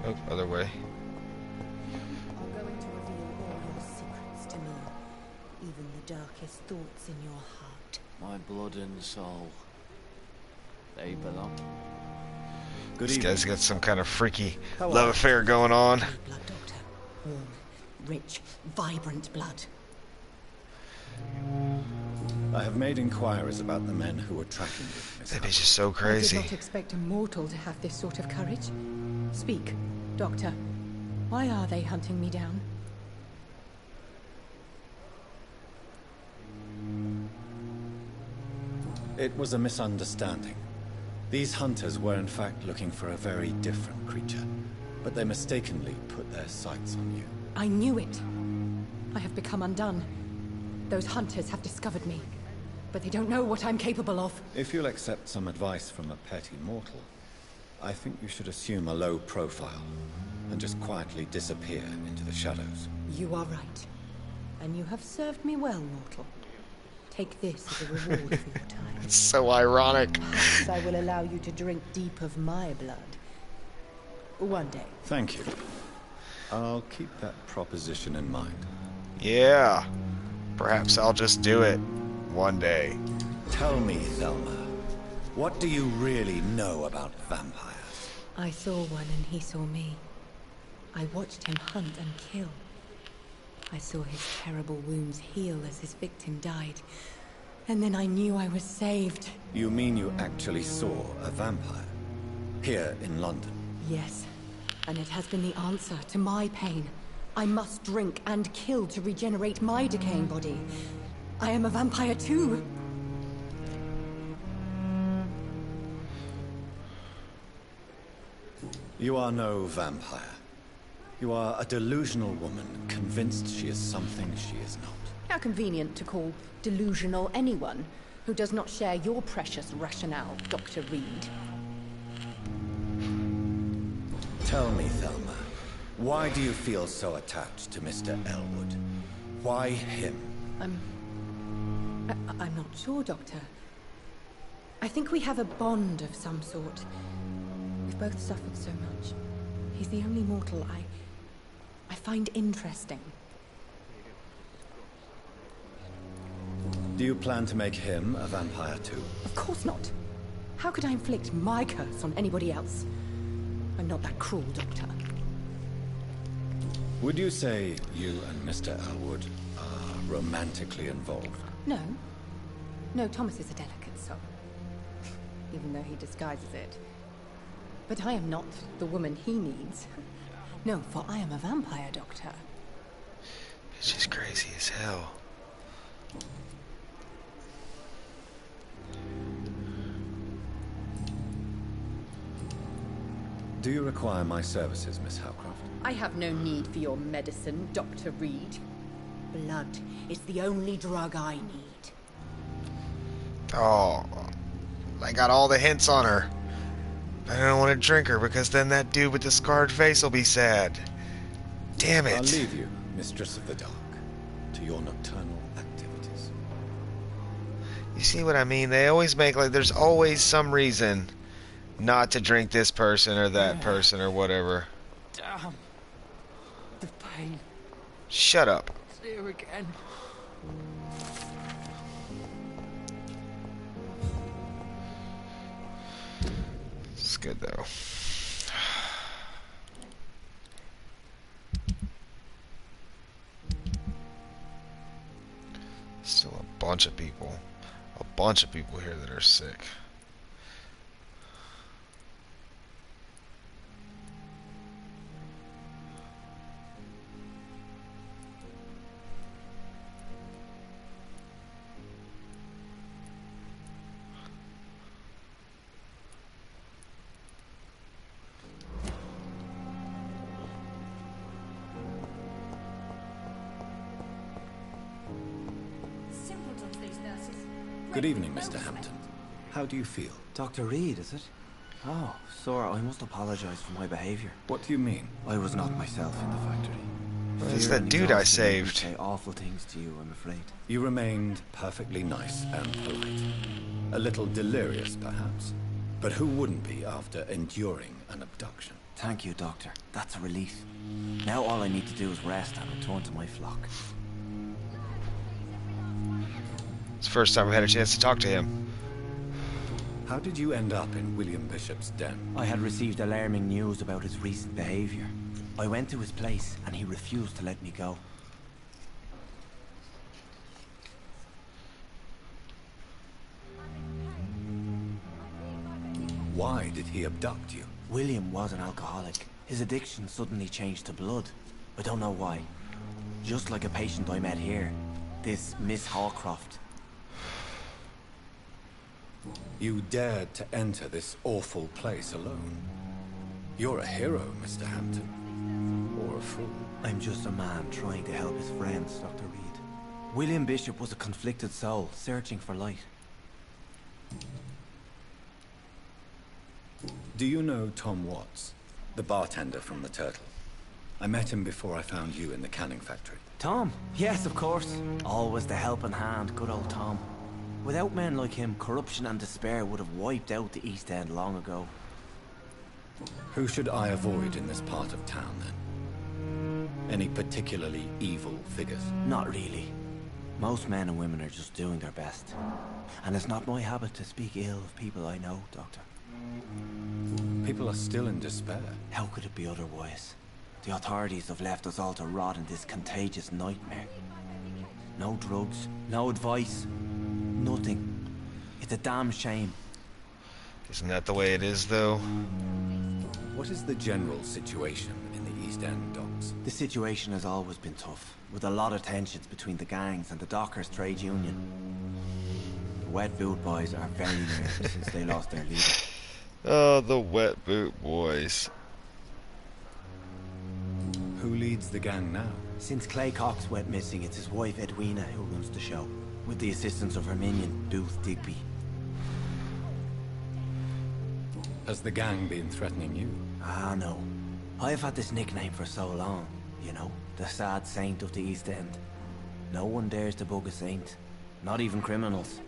Oh, other way. Are going to reveal all your secrets to me, even the darkest thoughts in your heart. My blood and soul. They belong. Good This evening. guy's got some kind of freaky Hello. love affair going on. Blood, Doctor. Warm, rich, vibrant blood. I have made inquiries about the men who were tracking you, Miss That Hunt. bitch is so I did crazy. not expect a mortal to have this sort of courage. Speak, Doctor. Why are they hunting me down? It was a misunderstanding. These hunters were in fact looking for a very different creature, but they mistakenly put their sights on you. I knew it. I have become undone. Those hunters have discovered me, but they don't know what I'm capable of. If you'll accept some advice from a petty mortal, I think you should assume a low profile and just quietly disappear into the shadows. You are right. And you have served me well, mortal. Take this as a reward for your time. It's so ironic. Perhaps I will allow you to drink deep of my blood. One day. Thank you. I'll keep that proposition in mind. Yeah. Perhaps I'll just do it one day. Tell me, Thelma, what do you really know about vampires? I saw one and he saw me. I watched him hunt and kill. I saw his terrible wounds heal as his victim died. And then I knew I was saved. You mean you actually saw a vampire? Here in London? Yes. And it has been the answer to my pain. I must drink and kill to regenerate my decaying body. I am a vampire too. You are no vampire. You are a delusional woman, convinced she is something she is not. How convenient to call delusional anyone who does not share your precious rationale, Dr. Reed. Tell me, Thelma, why do you feel so attached to Mr. Elwood? Why him? I'm not sure, Doctor. I think we have a bond of some sort. We've both suffered so much. He's the only mortal I find interesting. Do you plan to make him a vampire too? Of course not. How could I inflict my curse on anybody else? I'm not that cruel, Doctor. Would you say you and Mr. Elwood are romantically involved? No. No, Thomas is a delicate soul. Even though he disguises it. But I am not the woman he needs. No, for I am a vampire, Doctor. It's just crazy as hell. Do you require my services, Miss Howcroft? I have no need for your medicine, Dr. Reed. Blood is the only drug I need. Oh, I got all the hints on her. I don't want to drink her because then that dude with the scarred face will be sad. Damn it. I'll leave you, Mistress of the Dark, to your nocturnal activities. You see what I mean? They always make like there's always some reason not to drink this person or that person or whatever. Damn. The pain. Shut up. It's here again. It's good though. Still a bunch of people. A bunch of people here that are sick. Good evening, Mr. Hampton. How do you feel? Dr. Reed, is it? Oh, sir, I must apologize for my behavior. What do you mean? I was not myself in the factory. It's that dude I saved. Say awful things to you, I'm afraid. You remained perfectly nice and polite. A little delirious, perhaps. But who wouldn't be after enduring an abduction? Thank you, Doctor. That's a relief. Now all I need to do is rest and return to my flock. It's the first time I've had a chance to talk to him. How did you end up in William Bishop's den? I had received alarming news about his recent behavior. I went to his place and he refused to let me go. Why did he abduct you? William was an alcoholic. His addiction suddenly changed to blood. I don't know why. Just like a patient I met here. This Miss Hallcroft. You dared to enter this awful place alone. You're a hero, Mr. Hampton. Or a fool. I'm just a man trying to help his friends, Dr. Reed. William Bishop was a conflicted soul, searching for light. Do you know Tom Watts, the bartender from the Turtle? I met him before I found you in the canning factory. Tom? Yes, of course. Always the helping hand, good old Tom. Without men like him, corruption and despair would have wiped out the East End long ago. Who should I avoid in this part of town, then? Any particularly evil figures? Not really. Most men and women are just doing their best. And it's not my habit to speak ill of people I know, Doctor. People are still in despair. How could it be otherwise? The authorities have left us all to rot in this contagious nightmare. No drugs, no advice, nothing. It's a damn shame. Isn't that the way it is, though? What is the general situation in the East End docks? The situation has always been tough, with a lot of tensions between the gangs and the dockers' trade union. The Wet Boot Boys are very nervous since they lost their leader. Oh, the Wet Boot Boys. Who leads the gang now? Since Clay Cox went missing, it's his wife Edwina who runs the show, with the assistance of her minion, Booth Digby. Has the gang been threatening you? Ah, no. I've had this nickname for so long, you know, the sad saint of the East End. No one dares to bug a saint, not even criminals.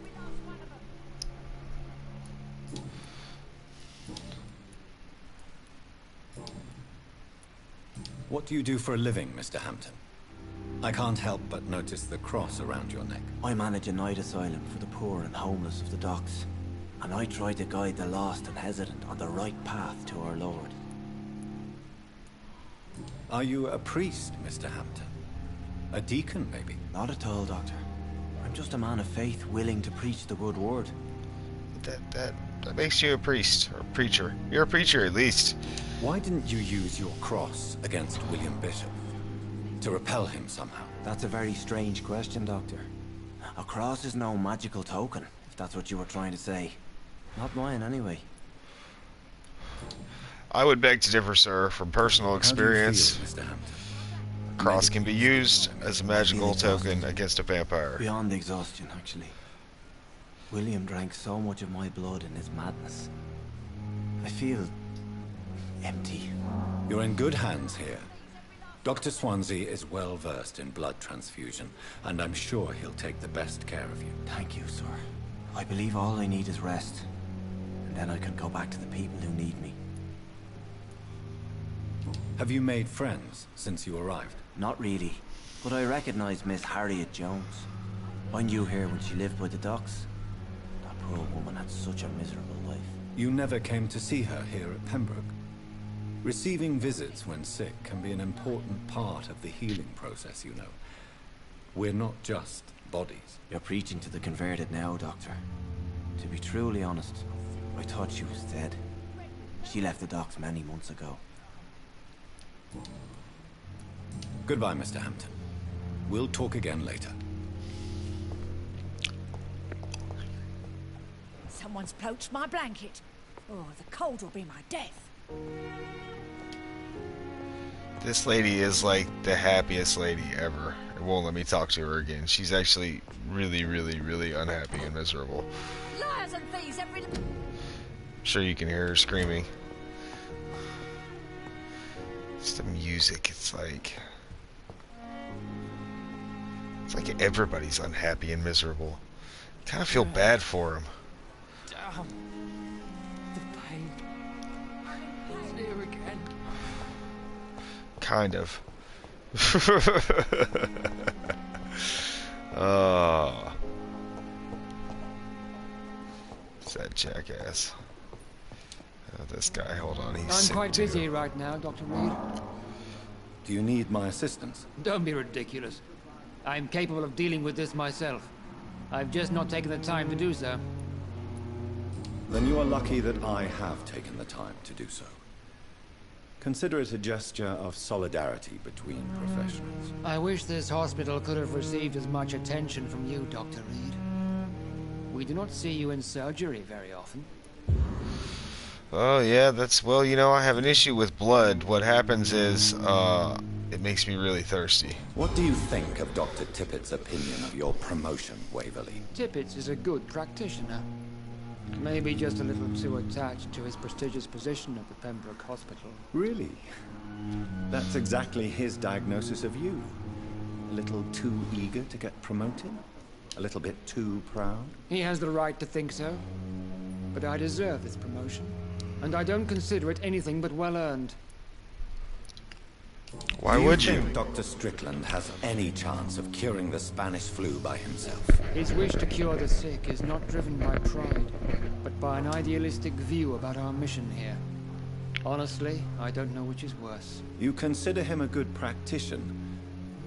What do you do for a living, Mr. Hampton? I can't help but notice the cross around your neck. I manage a night asylum for the poor and homeless of the docks. And I try to guide the lost and hesitant on the right path to our Lord. Are you a priest, Mr. Hampton? A deacon, maybe? Not at all, Doctor. I'm just a man of faith willing to preach the good word. That makes you a priest, or a preacher. You're a preacher, at least. Why didn't you use your cross against William Bishop? To repel him somehow? That's a very strange question, Doctor. A cross is no magical token, if that's what you were trying to say. Not mine, anyway. I would beg to differ, sir. From personal experience, How do you feel, Mr. Hampton? a cross can be used as a magical token against a vampire. Beyond exhaustion, actually. William drank so much of my blood in his madness. I feel empty. You're in good hands here. Dr. Swansea is well versed in blood transfusion, and I'm sure he'll take the best care of you. Thank you, sir. I believe all I need is rest. And then I can go back to the people who need me. Have you made friends since you arrived? Not really, but I recognize Miss Harriet Jones. I knew her when she lived by the docks. That poor woman had such a miserable life. You never came to see her here at Pembroke? Receiving visits when sick can be an important part of the healing process, you know. We're not just bodies. You're preaching to the converted now, Doctor. To be truly honest, I thought she was dead. She left the docks many months ago. Goodbye, Mr. Hampton. We'll talk again later. Someone's poached my blanket. Oh, the cold will be my death. This lady is like the happiest lady ever. It won't let me talk to her again. She's actually really, really, really unhappy and miserable. Liars and thieves every... I'm sure you can hear her screaming. It's the music. It's like everybody's unhappy and miserable. Kind of feel bad for him. Damn. The pain. It's here again. Kind of. Oh. It's that jackass. This guy, hold on, he's I'm sick quite too. busy right now, Dr. Reed. Do you need my assistance? Don't be ridiculous. I'm capable of dealing with this myself. I've just not taken the time to do so. Then you are lucky that I have taken the time to do so. Consider it a gesture of solidarity between professionals. I wish this hospital could have received as much attention from you, Dr. Reed. We do not see you in surgery very often. Oh yeah, well, you know, I have an issue with blood. What happens is, it makes me really thirsty. What do you think of Dr. Tippett's opinion of your promotion, Waverly? Tippett is a good practitioner. Maybe just a little too attached to his prestigious position at the Pembroke Hospital. Really? That's exactly his diagnosis of you. A little too eager to get promoted? A little bit too proud? He has the right to think so. But I deserve this promotion. And I don't consider it anything but well-earned. Why would you? Do you think Dr. Strickland has any chance of curing the Spanish flu by himself? His wish to cure the sick is not driven by pride, but by an idealistic view about our mission here. Honestly, I don't know which is worse. You consider him a good practitioner,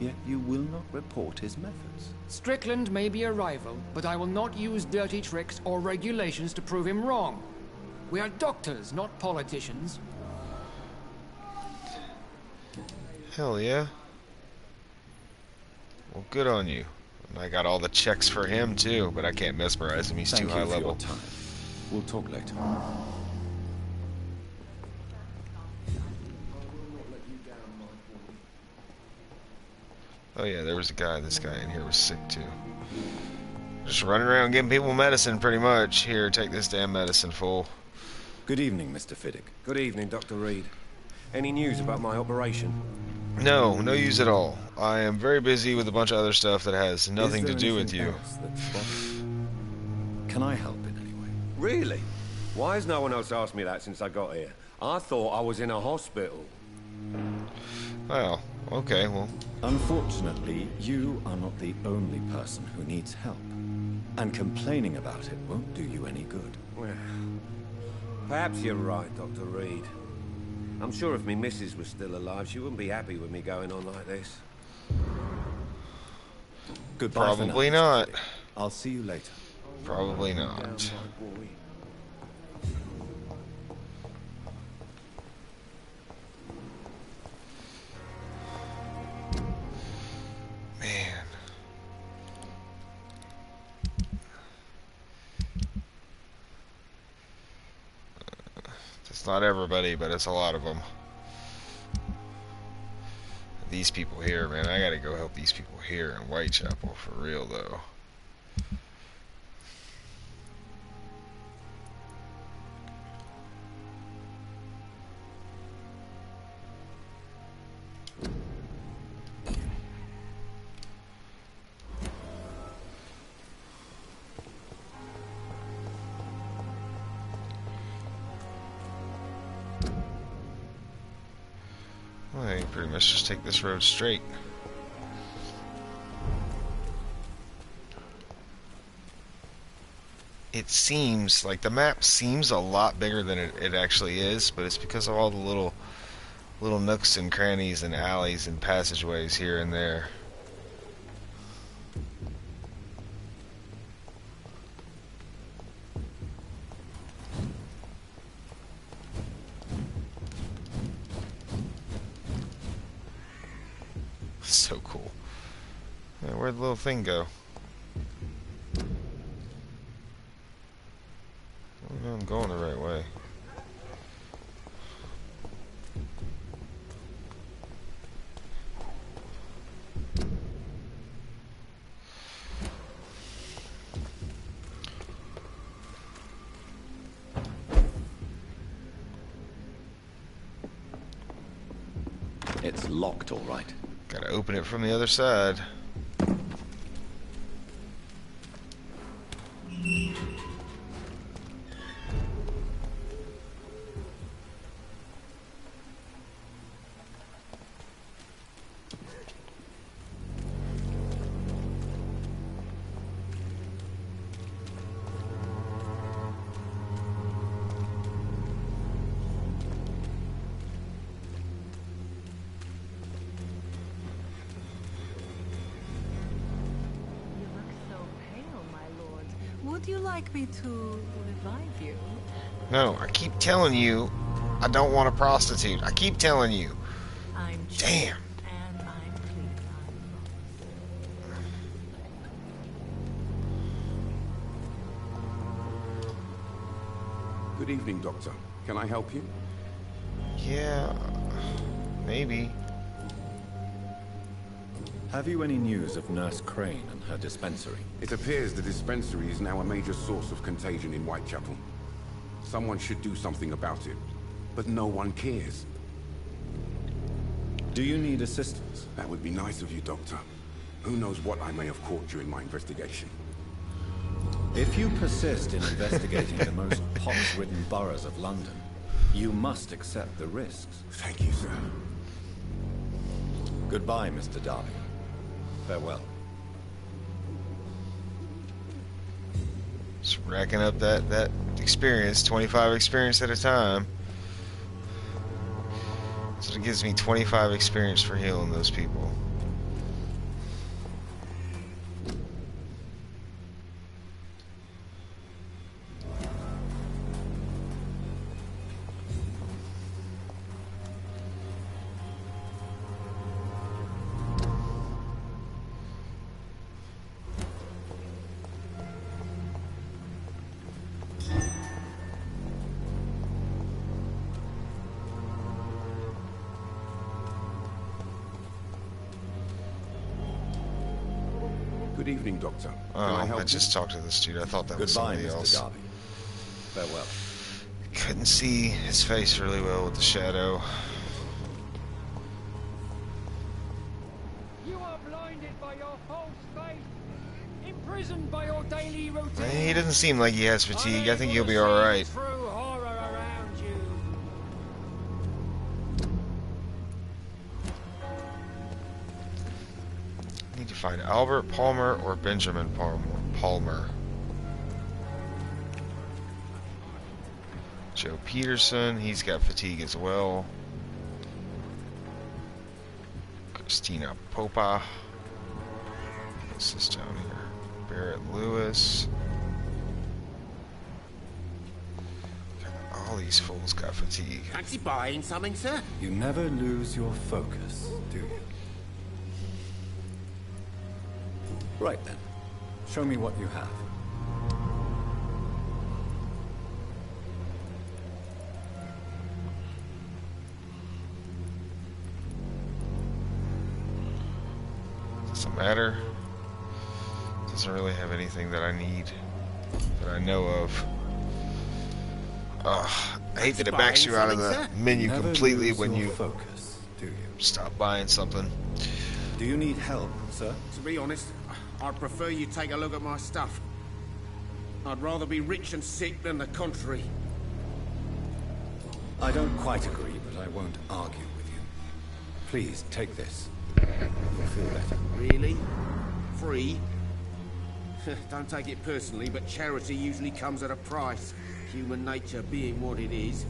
yet you will not report his methods. Strickland may be a rival, but I will not use dirty tricks or regulations to prove him wrong. We are doctors, not politicians. Hell yeah. Well, good on you. And I got all the checks for him too, but I can't mesmerize him. He's too high level. Thank you for your time. We'll talk later. Oh yeah, there was a guy. This guy in here was sick too. Just running around giving people medicine, pretty much. Here, take this damn medicine, fool. Good evening, Mr. Fiddick. Good evening, Dr. Reed. Any news about my operation? No, no use at all. I am very busy with a bunch of other stuff that has nothing to do with you. Can I help in any way? Really? Why has no one else asked me that since I got here? I thought I was in a hospital. Well, okay, well. Unfortunately, you are not the only person who needs help. And complaining about it won't do you any good. Well, perhaps you're right, Dr. Reed. I'm sure if me missus was still alive, she wouldn't be happy with me going on like this. Goodbye. Probably not. I'll see you later. Probably not. Man. It's not everybody, but it's a lot of them. These people here, man, I gotta go help these people here in Whitechapel for real, though. pretty much just take this road straight. It seems like the map seems a lot bigger than it actually is, but it's because of all the little nooks and crannies and alleys and passageways here and there. So cool. Yeah, where'd the little thing go? I know I'm going the right way. It's locked, all right. Gotta open it from the other side. Would you like me to revive you? No, I keep telling you, I don't want a prostitute. I keep telling you. I'm Damn. And I'm clean. Good evening, Doctor. Can I help you? Yeah, maybe. Have you any news of Nurse Crane and her dispensary? It appears the dispensary is now a major source of contagion in Whitechapel. Someone should do something about it, but no one cares. Do you need assistance? That would be nice of you, Doctor. Who knows what I may have caught during my investigation. If you persist in investigating the most pox-ridden boroughs of London, you must accept the risks. Thank you, sir. Goodbye, Mr. Darby. Farewell. Just racking up that experience, 25 experience at a time. So it gives me 25 experience for healing those people. Good evening, Doctor. Oh, I just talked to this dude. I thought that was Goodbye, somebody Mr. else. Darby. Farewell. Couldn't see his face really well with the shadow. You are blinded by your false faith, imprisoned by your daily routine. He doesn't seem like he has fatigue. I think he'll be alright. Through horror around you. Need to find Albert Palmer or Benjamin Palmer. Joe Peterson, he's got fatigue as well. Christina Popa. What's this down here? Barrett Lewis. All these fools got fatigue. Fancy buying something, sir? You never lose your focus, do you? Right then. Show me what you have. Doesn't matter. Doesn't really have anything that I need, that I know of. Ugh, I hate that it backs you out of the menu completely when you focus, do you? Stop buying something. Do you need help, sir? To be honest, I'd prefer you take a look at my stuff. I'd rather be rich and sick than the contrary. I don't quite agree, but I won't argue with you. Please, take this. You'll feel better. Really? Free? Don't take it personally, but charity usually comes at a price. Human nature being what it is.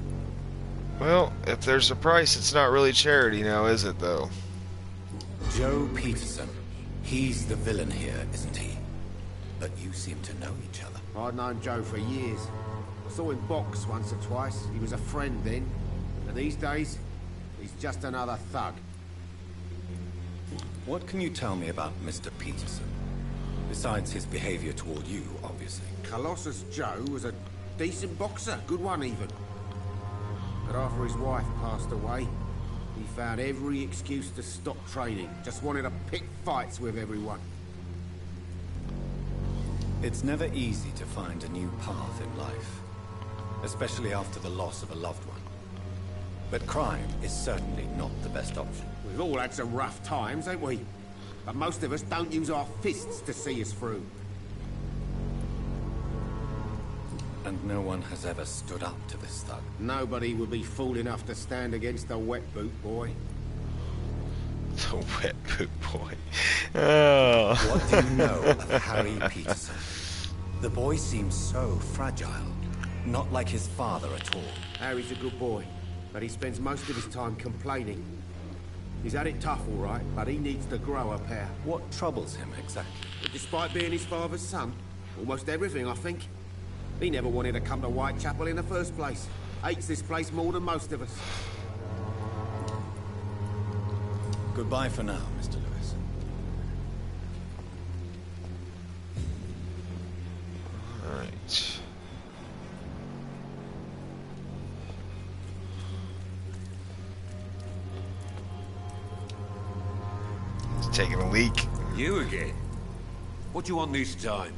Well, if there's a price, it's not really charity now, is it, though? Joe Peterson. He's the villain here, isn't he? But you seem to know each other. I'd known Joe for years. I saw him box once or twice. He was a friend then. And these days, he's just another thug. What can you tell me about Mr. Peterson? Besides his behavior toward you, obviously. Colossus Joe was a decent boxer, good one even. But after his wife passed away, he found every excuse to stop training. Just wanted to pick fights with everyone. It's never easy to find a new path in life, especially after the loss of a loved one. But crime is certainly not the best option. We've all had some rough times, ain't we? But most of us don't use our fists to see us through. And no one has ever stood up to this thug. Nobody would be fool enough to stand against the wet boot boy. The wet boot boy. Oh. What do you know of Harry Peterson? The boy seems so fragile. Not like his father at all. Harry's a good boy, but he spends most of his time complaining. He's had it tough, all right, but he needs to grow a pair. What troubles him exactly? But despite being his father's son, almost everything, I think. He never wanted to come to Whitechapel in the first place. Hates this place more than most of us. Goodbye for now, Mr. Lewis. All right. He's taking a leak. You again? What do you want this time?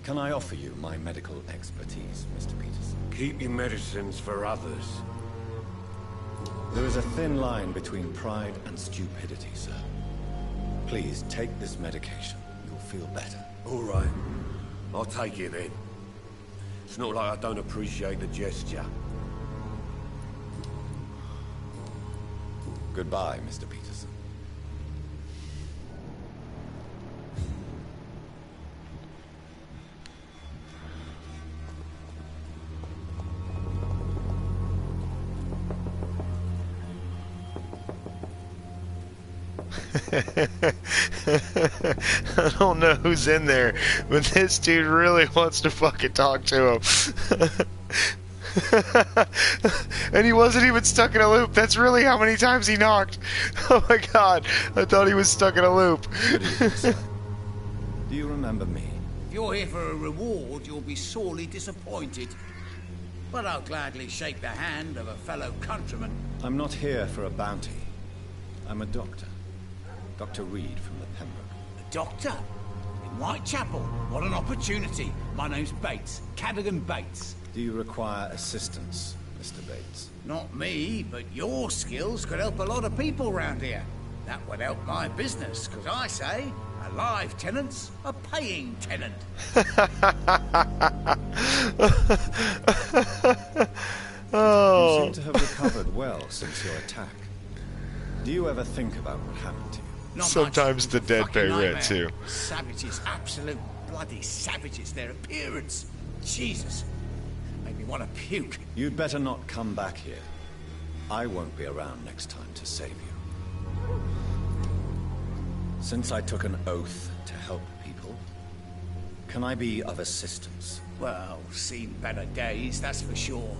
Can I offer you my medical expertise, Mr. Peterson? Keep your medicines for others. There is a thin line between pride and stupidity, sir. Please take this medication. You'll feel better. All right. I'll take it then. It's not like I don't appreciate the gesture. Goodbye, Mr. Peterson. I don't know who's in there, but this dude really wants to fucking talk to him. And he wasn't even stuck in a loop. That's really how many times he knocked. Oh my god, I thought he was stuck in a loop. Good evening, sir. Do you remember me? If you're here for a reward, you'll be sorely disappointed. But I'll gladly shake the hand of a fellow countryman. I'm not here for a bounty. I'm a doctor. Dr. Reed from the Pembroke. A doctor? In Whitechapel? What an opportunity. My name's Bates. Cadogan Bates. Do you require assistance, Mr. Bates? Not me, but your skills could help a lot of people round here. That would help my business, because I say, a live tenant's a paying tenant. Oh. You seem to have recovered well since your attack. Do you ever think about what happened to you? Not Sometimes much. the dead pay Fucking rent too. Savages, absolute bloody savages. Their appearance, Jesus, made me want to puke. You'd better not come back here. I won't be around next time to save you. Since I took an oath to help people, can I be of assistance? Well, seen better days, that's for sure.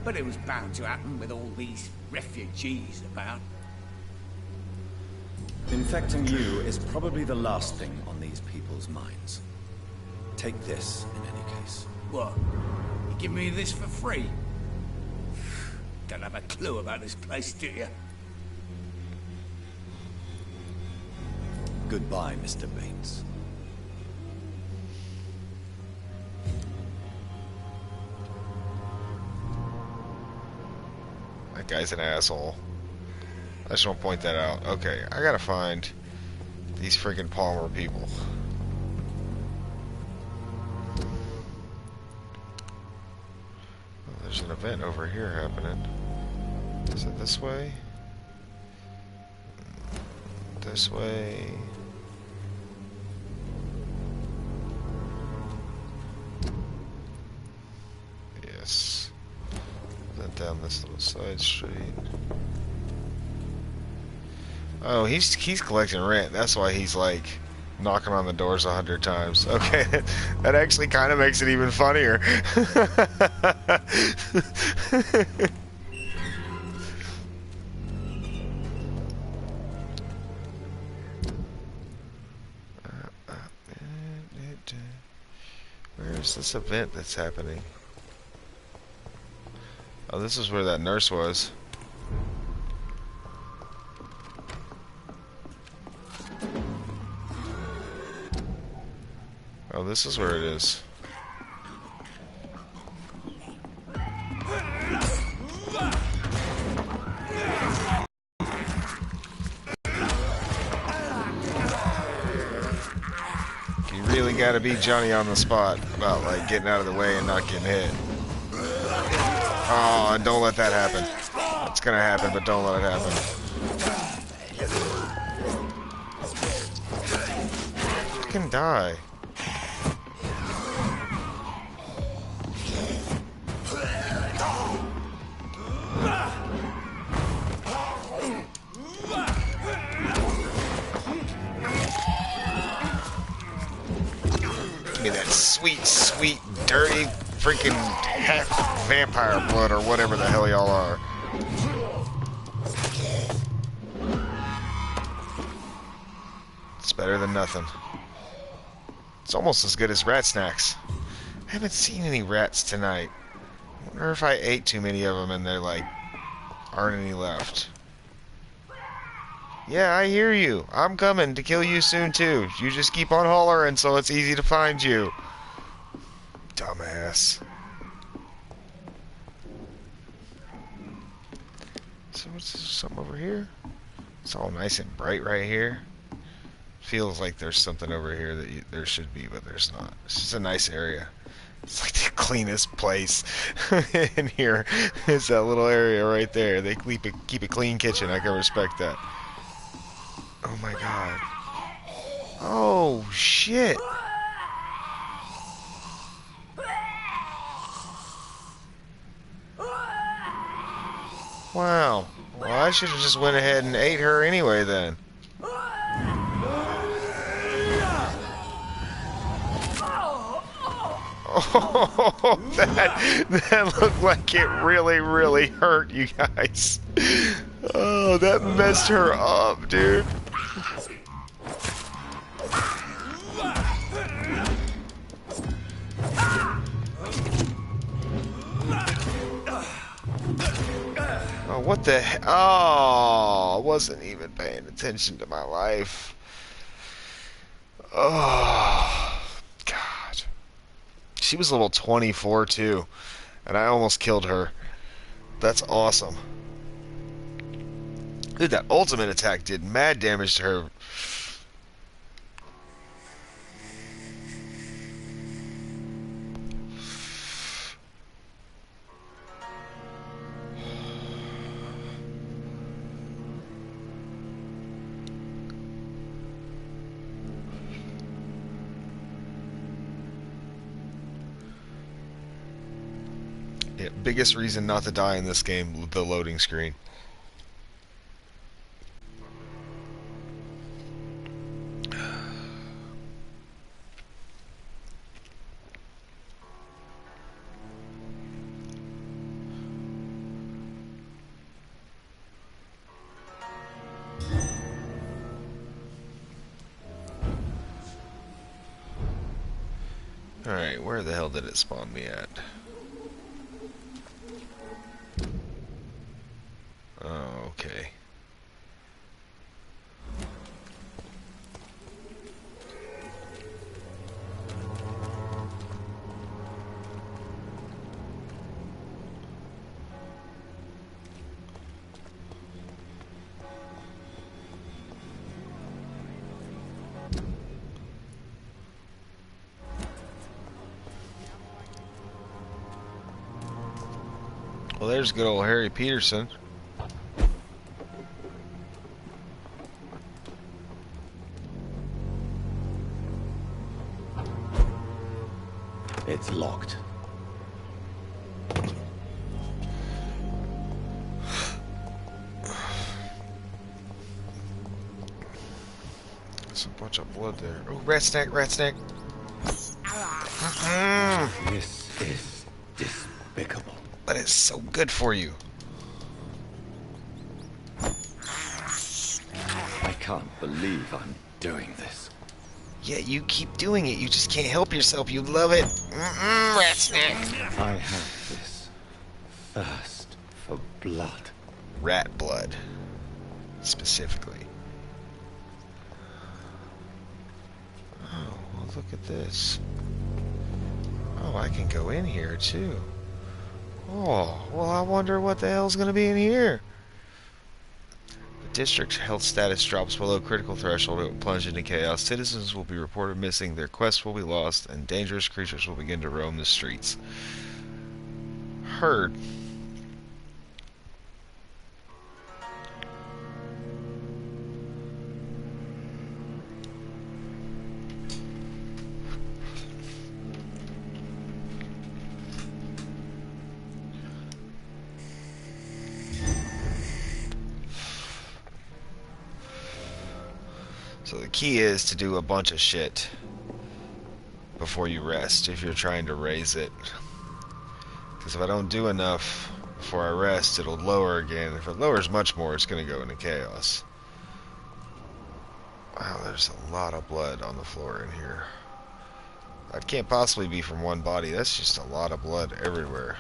But it was bound to happen with all these refugees about. Infecting you is probably the last thing on these people's minds. Take this, in any case. What? You give me this for free? Don't have a clue about this place, do you? Goodbye, Mr. Bates. That guy's an asshole. I just want to point that out. Okay, I gotta find these freaking Palmer people. Oh, there's an event over here happening. Is it this way? This way. Yes. Then down this little side street. Oh, he's collecting rent. That's why he's like knocking on the doors 100 times. Okay, that actually kind of makes it even funnier. Where's this event that's happening? Oh, this is where that nurse was. Oh, this is where it is. You really gotta be Johnny on the spot about like getting out of the way and not getting hit. Oh, and don't let that happen. It's gonna happen, but don't let it happen. You can die. Give me that sweet, sweet, dirty, freaking half vampire blood or whatever the hell y'all are. It's better than nothing. It's almost as good as rat snacks. I haven't seen any rats tonight. I wonder if I ate too many of them and there like aren't any left. Yeah, I hear you. I'm coming to kill you soon too. You just keep on hollering so it's easy to find you. Dumbass. So what's something over here? It's all nice and bright right here. Feels like there's something over here that there should be, but there's not. It's just a nice area. It's like the cleanest place in here is that little area right there. They keep a clean kitchen. I can respect that. Oh my god. Oh shit. Wow. Well, I should have just went ahead and ate her anyway then. Oh, that looked like it really, really hurt you guys. Oh, that messed her up, dude. Oh, what the hell? Oh, I wasn't even paying attention to my life. Oh, God. She was level 24 too, and I almost killed her. That's awesome. Dude, that ultimate attack did mad damage to her. Yeah, biggest reason not to die in this game, the loading screen. Alright, where the hell did it spawn me at? Oh, okay. Well, there's good old Harry Peterson. It's locked. There's a bunch of blood there. Oh, rat snack, rat snack. This is despicable. But it's so good for you. I can't believe I'm doing this. Yeah, you keep doing it. You just can't help yourself. You love it. Rat snack. I have this thirst for blood. Rat blood. Specifically. Oh, well, look at this. Oh, I can go in here, too. Oh, well, I wonder what the hell's going to be in here. The district's health status drops below critical threshold. It will plunge into chaos. Citizens will be reported missing, their quests will be lost, and dangerous creatures will begin to roam the streets. Heard. So the key is to do a bunch of shit before you rest if you're trying to raise it. Because if I don't do enough before I rest, it'll lower again. If it lowers much more, it's going to go into chaos. Wow, there's a lot of blood on the floor in here. That can't possibly be from one body. That's just a lot of blood everywhere.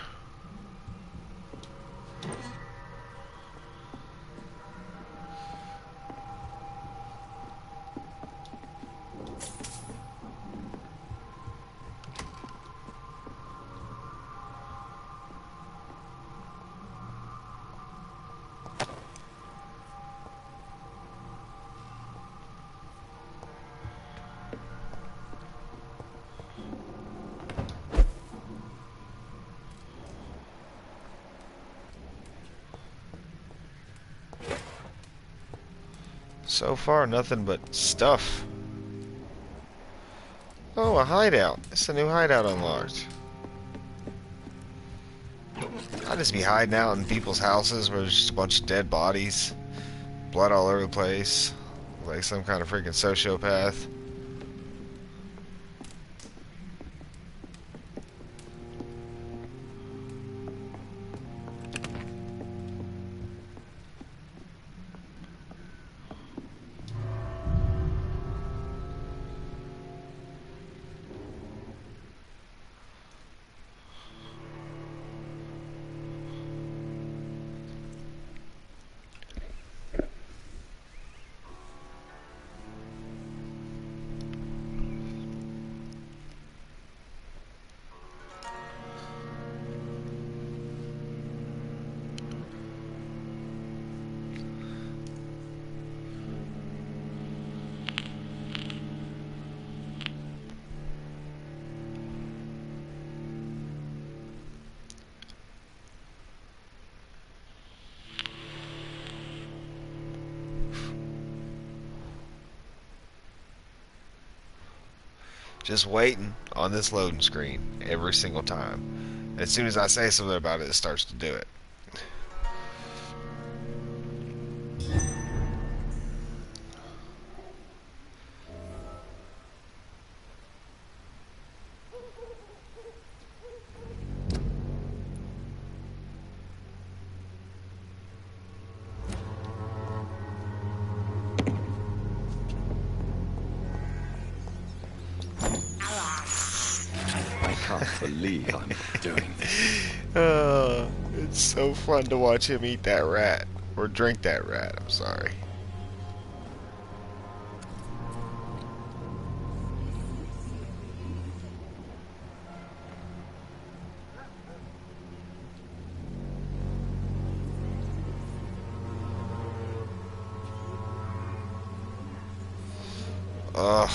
So far, nothing but stuff. Oh, a hideout. It's a new hideout unlocked. I'd just be hiding out in people's houses where there's just a bunch of dead bodies. Blood all over the place. Like some kind of freaking sociopath. Just waiting on this loading screen every single time. As soon as I say something about it, it starts to do it. I can't believe I'm doing this. It's so fun to watch him eat that rat. Or drink that rat, I'm sorry. Ugh.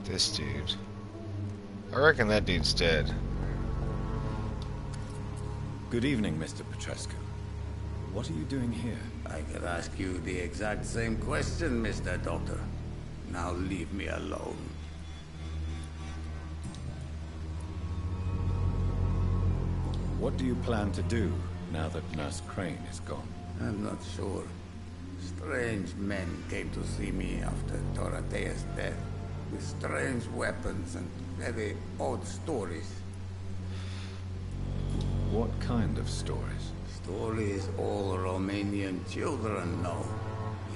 This dude. I reckon that dude's dead. Good evening, Mr. Petrescu. What are you doing here? I could ask you the exact same question, Mr. Doctor. Now leave me alone. What do you plan to do now that Nurse Crane is gone? I'm not sure. Strange men came to see me after Dorothea's death, with strange weapons and very odd stories. What kind of stories? Stories all Romanian children know.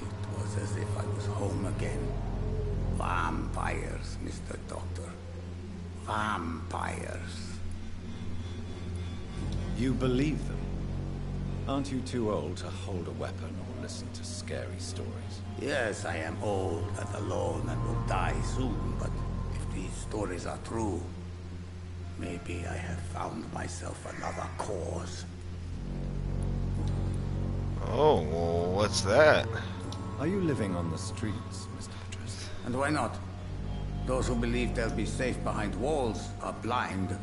It was as if I was home again. Vampires, Mr. Doctor. Vampires. You believe them? Aren't you too old to hold a weapon or listen to scary stories? Yes, I am old and alone and will die soon, but if these stories are true, maybe I have found myself another cause. Oh, well, what's that? Are you living on the streets, Mr. Petrescu? And why not? Those who believe they'll be safe behind walls are blind.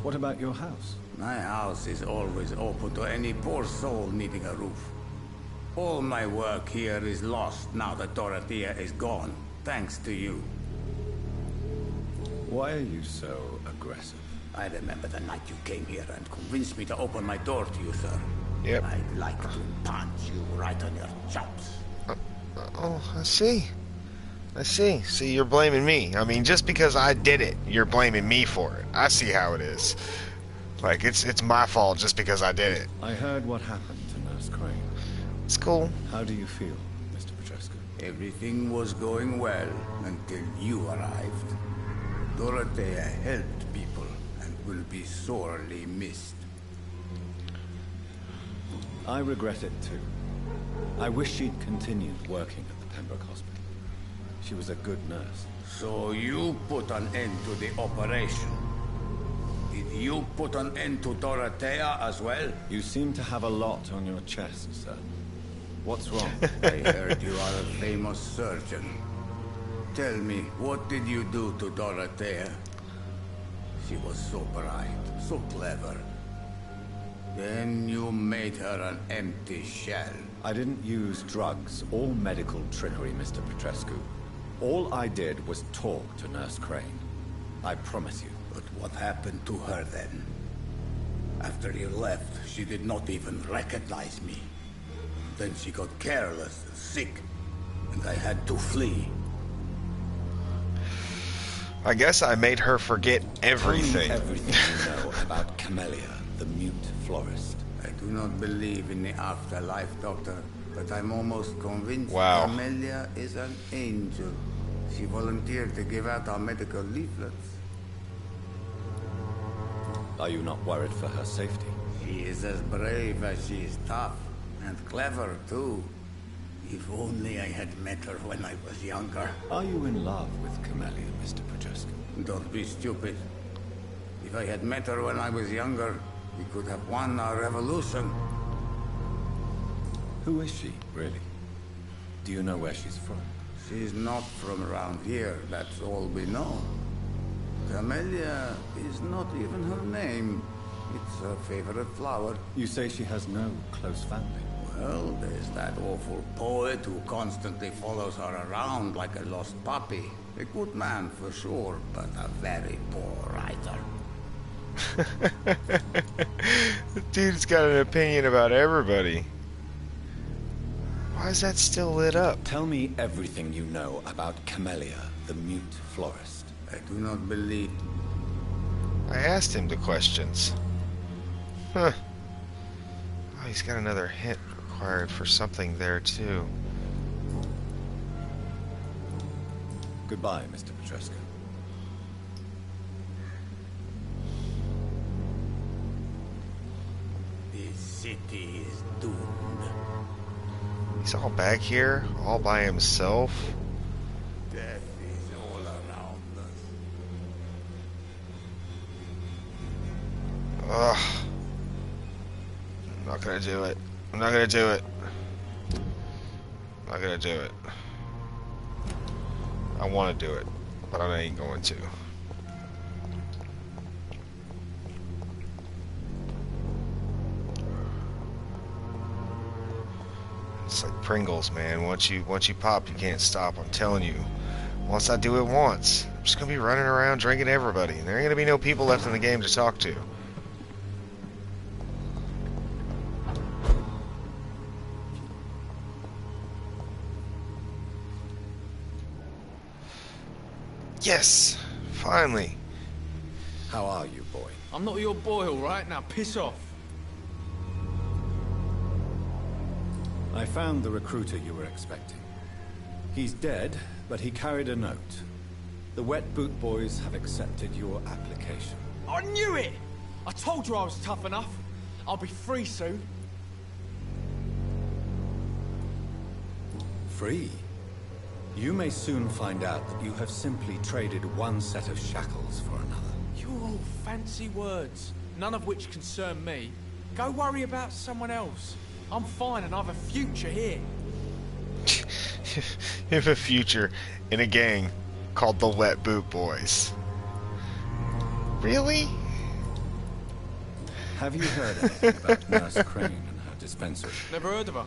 What about your house? My house is always open to any poor soul needing a roof. All my work here is lost now that Dorothea is gone, thanks to you. Why are you so aggressive? I remember the night you came here and convinced me to open my door to you, sir. Yep. I'd like to punch you right on your chops. Oh, I see. I see. See, you're blaming me. I mean, just because I did it, you're blaming me for it. I see how it is. Like, it's my fault just because I did it. I heard what happened to Nurse Crane. It's cool. How do you feel, Mr. Petrescu? Everything was going well until you arrived. Dorothea helped people and will be sorely missed. I regret it too. I wish she'd continued working at the Pembroke Hospital. She was a good nurse. So you put an end to the operation. Did you put an end to Dorothea as well? You seem to have a lot on your chest, sir. What's wrong? I heard you are a famous surgeon. Tell me, what did you do to Dorothea? She was so bright, so clever. Then you made her an empty shell. I didn't use drugs or medical trickery, Mr. Petrescu. All I did was talk to Nurse Crane. I promise you. But what happened to her then? After you left, she did not even recognize me. Then she got careless and sick, and I had to flee. I guess I made her forget everything. Everything you know about Camellia, the mute florist. I do not believe in the afterlife, Doctor, but I'm almost convinced Wow. Camellia is an angel. She volunteered to give out our medical leaflets. Are you not worried for her safety? She is as brave as she is tough, and clever too. If only I had met her when I was younger. Are you in love with Camellia, Mr. Petrescu? Don't be stupid. If I had met her when I was younger, we could have won our revolution. Who is she, really? Do you know where she's from? She's not from around here, that's all we know. Camellia is not even her name. It's her favorite flower. You say she has no close family? Well, there's that awful poet who constantly follows her around like a lost puppy. A good man for sure, but a very poor writer. The dude's got an opinion about everybody. Why is that still lit up? Tell me everything you know about Camellia, the mute florist. I do not believe. I asked him the questions. Huh. Oh, he's got another hint required for something there, too. Goodbye, Mr. Petrescu. This city is doomed. He's all back here, all by himself. Death is all around us. Ugh. I'm not gonna do it. I'm not gonna do it. I'm not gonna do it. I want to do it, but I ain't going to. It's like Pringles, man. Once you pop, you can't stop. I'm telling you. Once I do it once, I'm just gonna be running around drinking everybody, and there ain't gonna be no people left in the game to talk to. Yes, finally. How are you, boy? I'm not your boy, all right? Now piss off. I found the recruiter you were expecting. He's dead, but he carried a note. The Wet Boot Boys have accepted your application. I knew it! I told you I was tough enough. I'll be free soon. Free? You may soon find out that you have simply traded one set of shackles for another. You're all fancy words, none of which concern me. Go worry about someone else. I'm fine and I have a future here. You have a future in a gang called the Wet Boot Boys. Really? Have you heard anything about Nurse Crane and her dispensary? Never heard of her.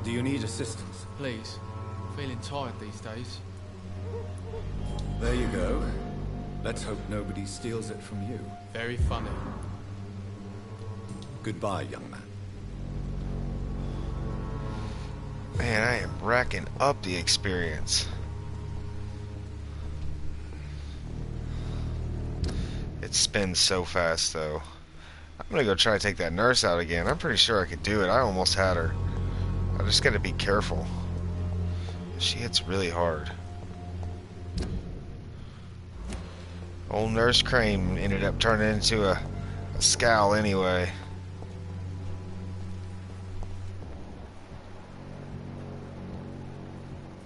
Do you need assistance? Please. Feeling tired these days. There you go. Let's hope nobody steals it from you. Very funny. Goodbye, young man. Man, I am racking up the experience. It spins so fast, though. I'm gonna go try to take that nurse out again. I'm pretty sure I could do it. I almost had her. I just gotta be careful. She hits really hard. Old Nurse Crane ended up turning into a scowl anyway.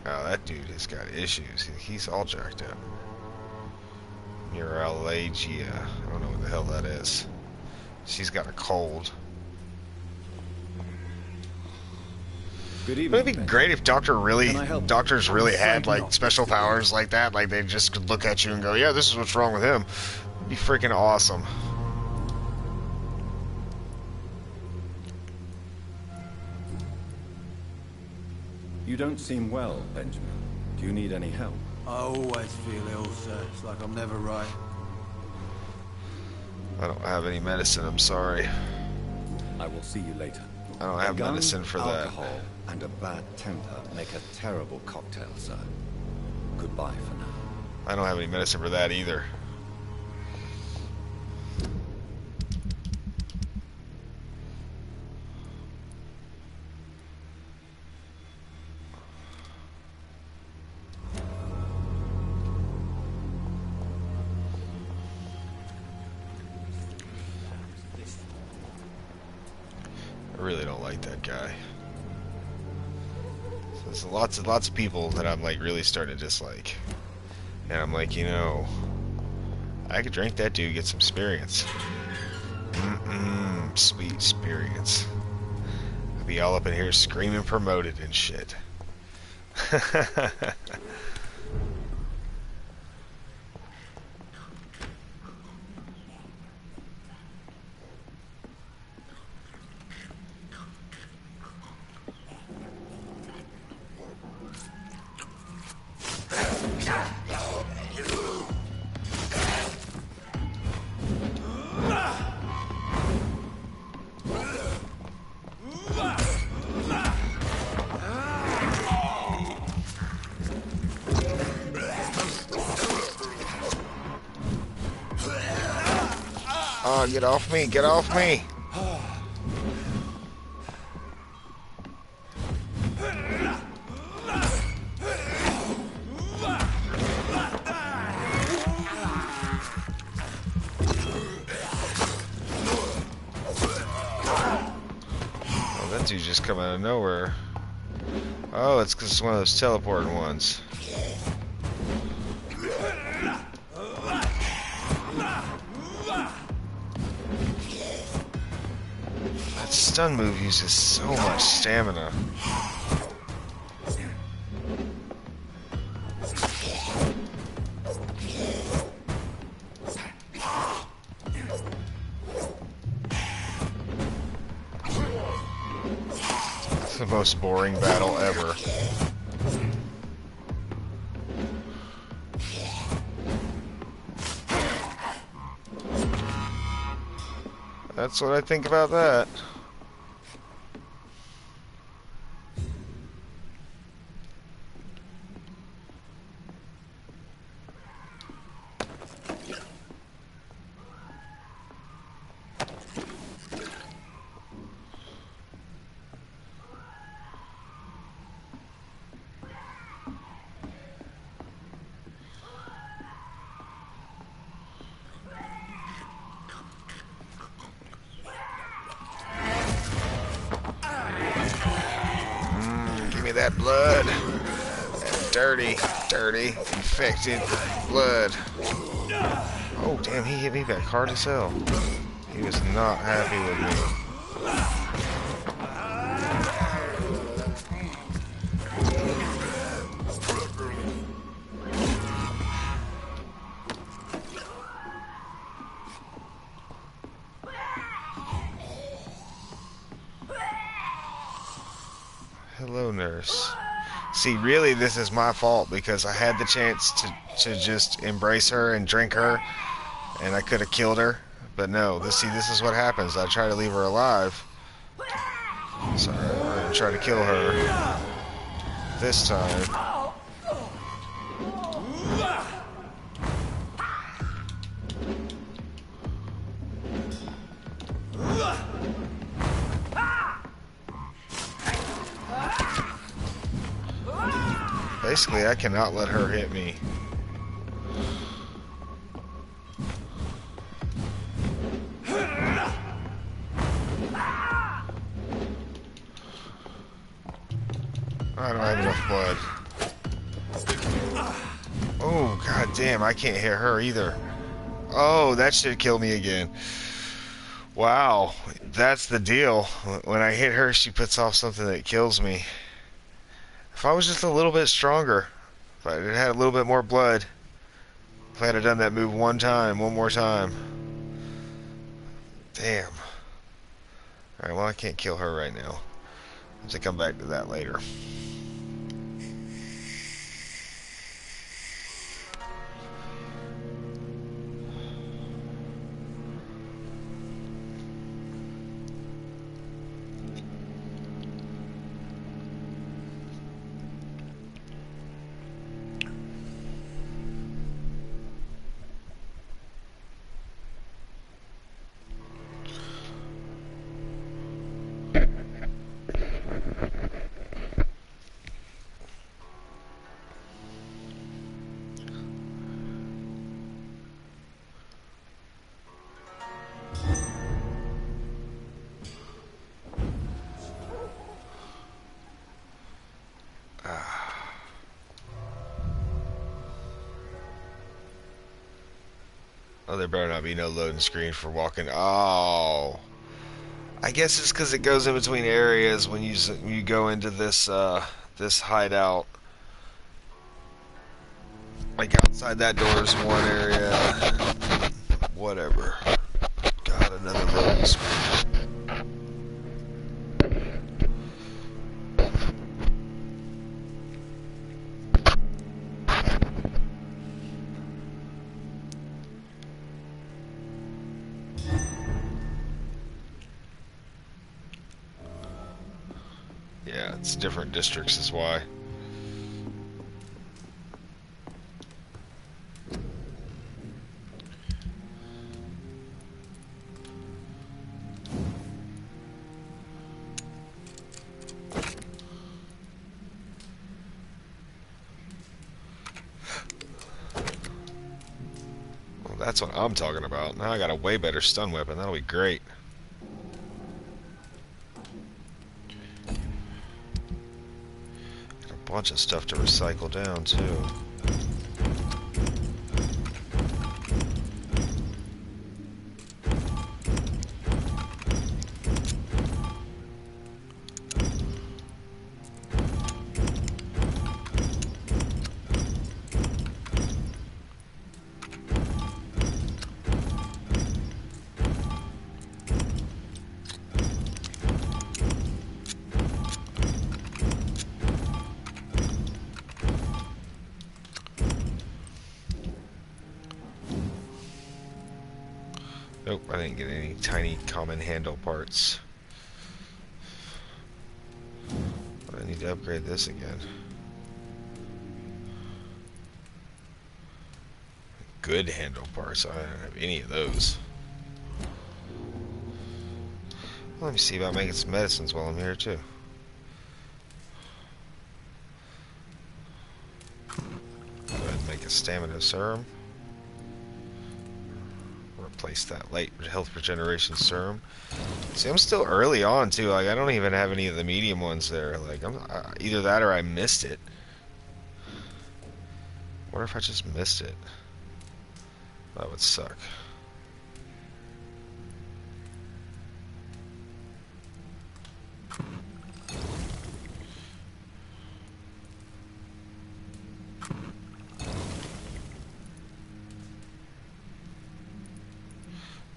Oh, that dude has got issues. He's all jacked up. Neuralgia. I don't know what the hell that is. She's got a cold. Good evening. Wouldn't it be great if doctors really had like special powers like that? Like they just could look at you and go, "Yeah, this is what's wrong with him." It'd be freaking awesome. You don't seem well, Benjamin. Do you need any help? I always feel ill, sir. It's like I'm never right. I don't have any medicine. I'm sorry. I will see you later. I don't have Gun, medicine for that. alcohol, and a bad temper make a terrible cocktail, sir. Goodbye for now. I don't have any medicine for that either. I really don't like that guy. So there's lots of people that I'm like really starting to dislike. And I'm like, you know, I could drink that dude, get some experience. Sweet experience. I'd be all up in here screaming promoted and shit. Oh, get off me, get off me. Oh, that dude's just coming out of nowhere. Oh, it's because it's one of those teleporting ones. That stun move uses so much stamina. The most boring battle ever. That's what I think about that. Give me that blood. That dirty, infected blood. Oh, damn, he hit me back hard as hell. He was not happy with me. Hello, nurse. See, really, this is my fault because I had the chance to just embrace her and drink her, and I could have killed her. But no, this is what happens. I try to leave her alive. So we're gonna try to kill her this time. Basically, I cannot let her hit me. I don't have enough blood. Oh, god damn, I can't hit her either. Oh, that should kill me again. Wow, that's the deal. When I hit her, she puts off something that kills me. If I was just a little bit stronger, if I had a little bit more blood, if I had done that move one more time. Damn. Alright, well, I can't kill her right now. I'll have to come back to that later. Oh, there better not be no loading screen for walking. Oh, I guess it's because it goes in between areas when you go into this this hideout. Like outside that door is one area. Whatever. God, another loading screen. Yeah, it's different districts is why. Well, that's what I'm talking about. Now I got a way better stun weapon. That'll be great. Bunch of stuff to recycle down too. Nope, I didn't get any tiny common handle parts. But I need to upgrade this again. Good handle parts. I don't have any of those. Let me see about making some medicines while I'm here too. Go ahead and make a stamina serum. Replace that late health regeneration serum. See, I'm still early on too. Like, I don't even have any of the medium ones there. Like, either that or I missed it. What if I just missed it? That would suck.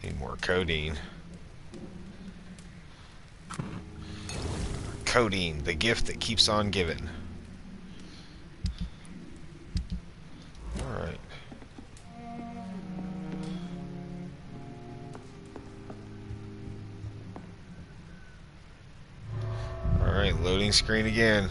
Need more codeine. Codeine, the gift that keeps on giving. Alright. Alright, loading screen again.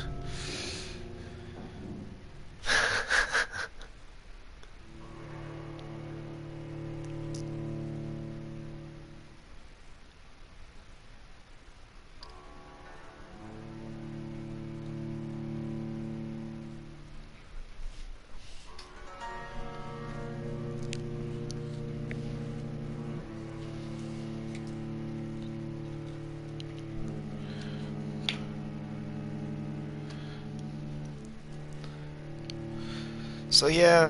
So yeah,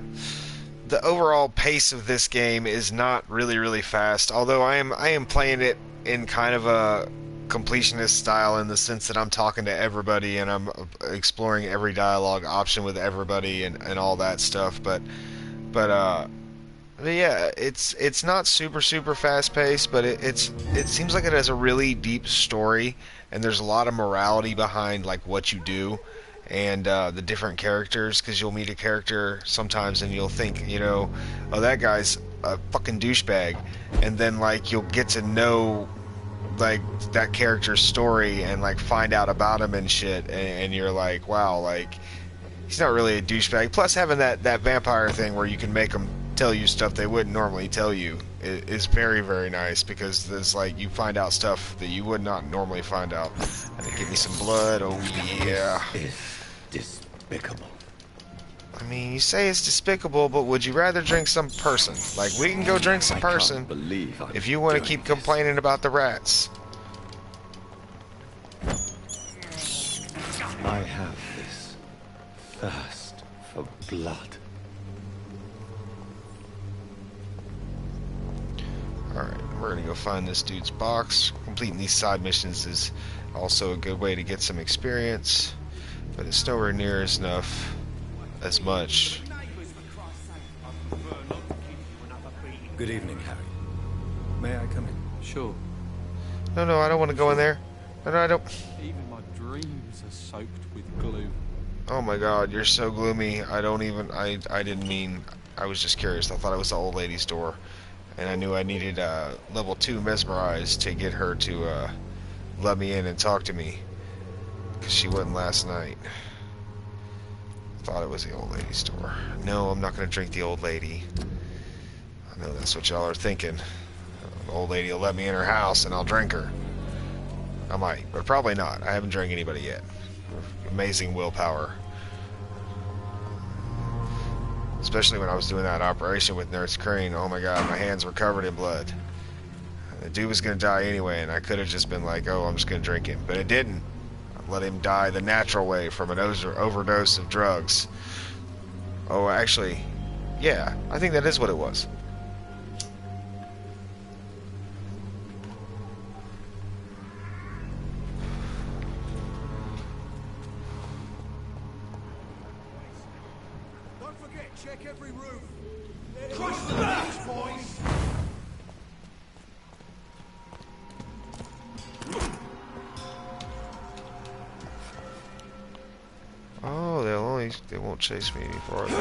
the overall pace of this game is not really fast. Although I am playing it in kind of a completionist style in the sense that I'm talking to everybody and I'm exploring every dialogue option with everybody and all that stuff. But yeah, it's not super fast paced, but it seems like it has a really deep story and there's a lot of morality behind like what you do. And the different characters, because you'll meet a character sometimes and you'll think, you know, oh, that guy's a fucking douchebag, and then like you'll get to know like that character's story and like find out about him and shit, and you're like, wow, like he's not really a douchebag. Plus having that vampire thing where you can make them tell you stuff they wouldn't normally tell you is very nice, because there's like you find out stuff that you would not normally find out. And give me some blood. Oh yeah. Despicable. I mean, you say it's despicable, but would you rather drink some person? Like, we can go drink some person if you want to keep complaining about the rats. I have this thirst for blood. Alright, we're gonna go find this dude's box. Completing these side missions is also a good way to get some experience, but it's nowhere near as much. Good evening, Harry. May I come in? Sure. No, I don't want to go in there. No, I don't. Even my dreams are soaked with glue. Oh my god, you're so gloomy. I didn't mean, I was just curious. I thought it was the old lady's door. And I knew I needed level 2 mesmerize to get her to let me in and talk to me, because she wouldn't last night. I thought it was the old lady's door. No, I'm not going to drink the old lady. I know that's what y'all are thinking. The old lady will let me in her house and I'll drink her. I might, but probably not. I haven't drank anybody yet. Amazing willpower. Especially when I was doing that operation with Nurse Crane. Oh my god, my hands were covered in blood. The dude was going to die anyway, and I could have just been like, oh, I'm just going to drink him. But it didn't. I let him die the natural way from an overdose of drugs. Oh, actually, yeah, I think that is what it was. Don't forget, check every roof. Trust the backs, boys. Oh, they won't chase me any farther.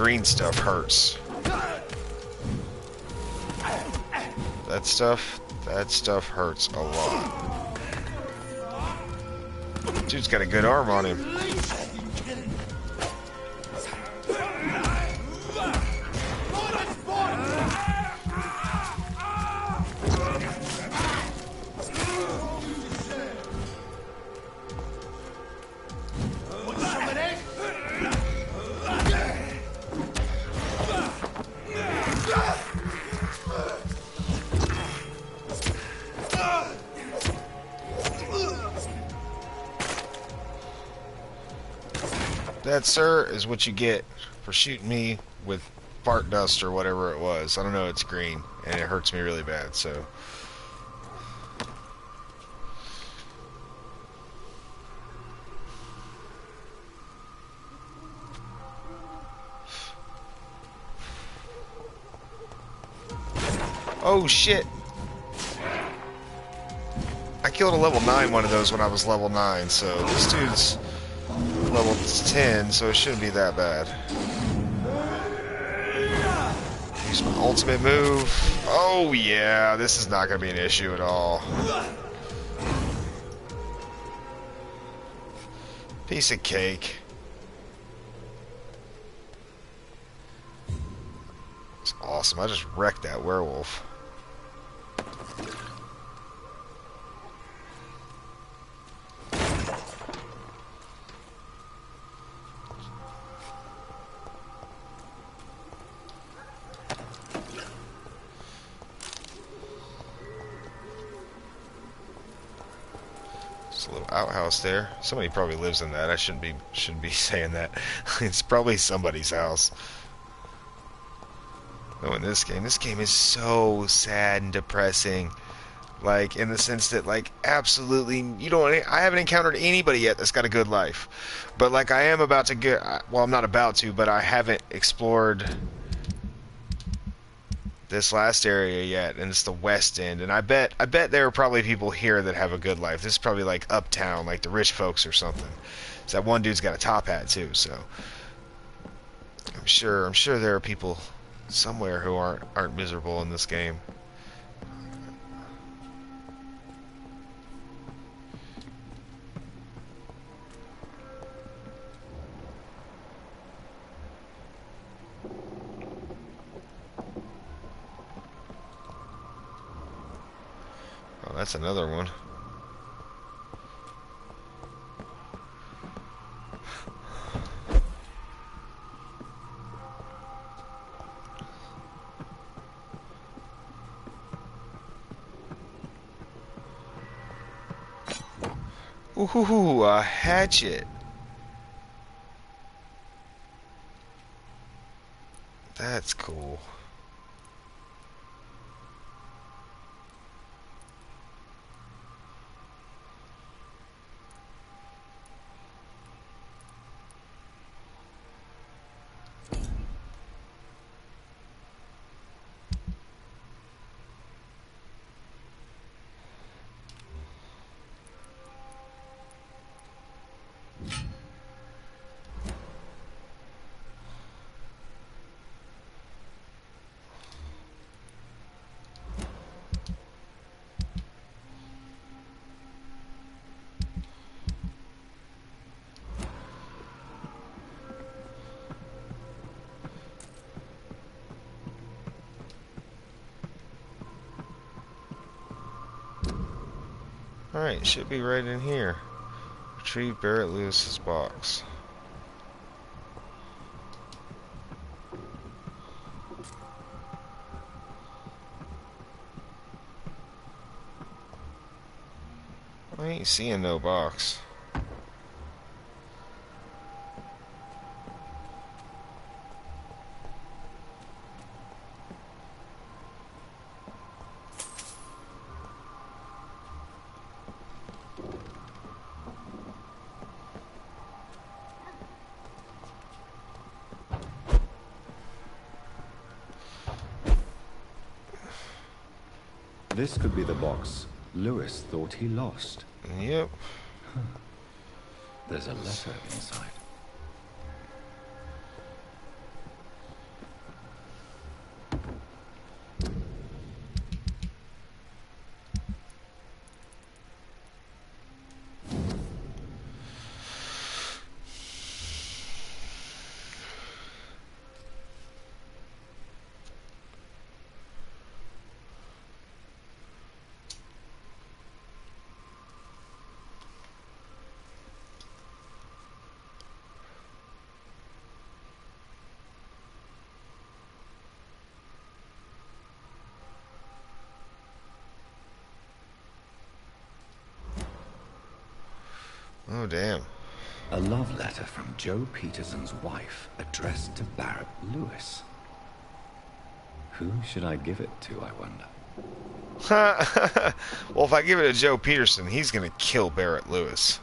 green stuff hurts. That stuff hurts a lot. Dude's got a good arm on him. That, sir, is what you get for shooting me with fart dust or whatever it was. I don't know, it's green, and it hurts me really bad, so... Oh, shit! I killed a level 9 one of those when I was level 9, so this dude's level 10, so it shouldn't be that bad. Use my ultimate move. Oh yeah, this is not going to be an issue at all. Piece of cake. It's awesome. I just wrecked that werewolf. A little outhouse there. Somebody probably lives in that. I shouldn't be saying that. It's probably somebody's house. Oh, in this game is so sad and depressing. Like, in the sense that, like, absolutely, I haven't encountered anybody yet that's got a good life. But, like, I am about to get, well, I'm not about to, but I haven't explored this last area yet, and it's the West End, and I bet there are probably people here that have a good life. This is probably like uptown, like the rich folks or something. So that one dude's got a top hat too, so I'm sure there are people somewhere who aren't miserable in this game. Oh, that's another one. Ooh, a hatchet. That's cool. Alright, should be right in here. Retrieve Barrett Lewis's box. I ain't seeing no box. This could be the box Lewis thought he lost. Yep. Huh. There's a letter inside. Oh, damn. A love letter from Joe Peterson's wife addressed to Barrett Lewis. Who should I give it to, I wonder? Well, if I give it to Joe Peterson, he's going to kill Barrett Lewis.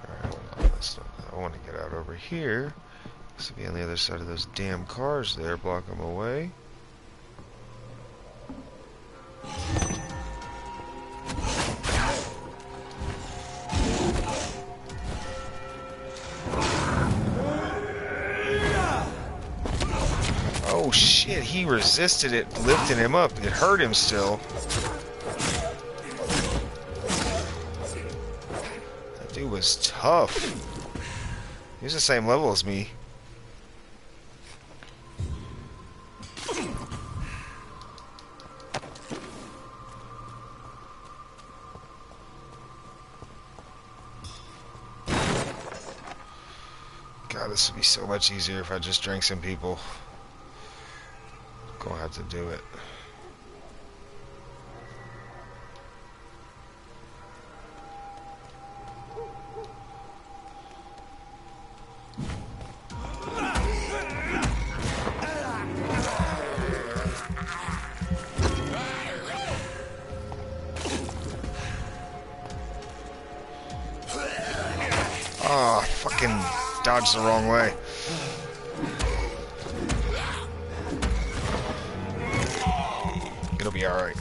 Alright, hold on. I want to get out over here. To be on the other side of those damn cars there, block them away. Oh shit, he resisted it, lifting him up. It hurt him still. That dude was tough. He was the same level as me. God, this would be so much easier if I just drank some people. Gonna have to do it. Oh, fucking dodged the wrong way. It'll be alright.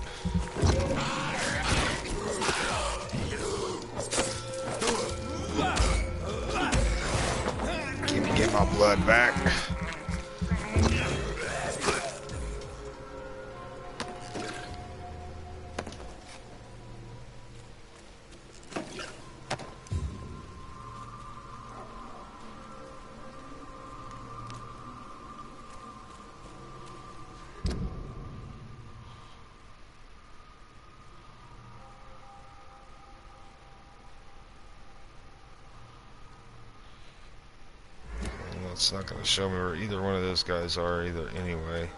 Get my blood back. It's not going to show me where either one of those guys are either anyway.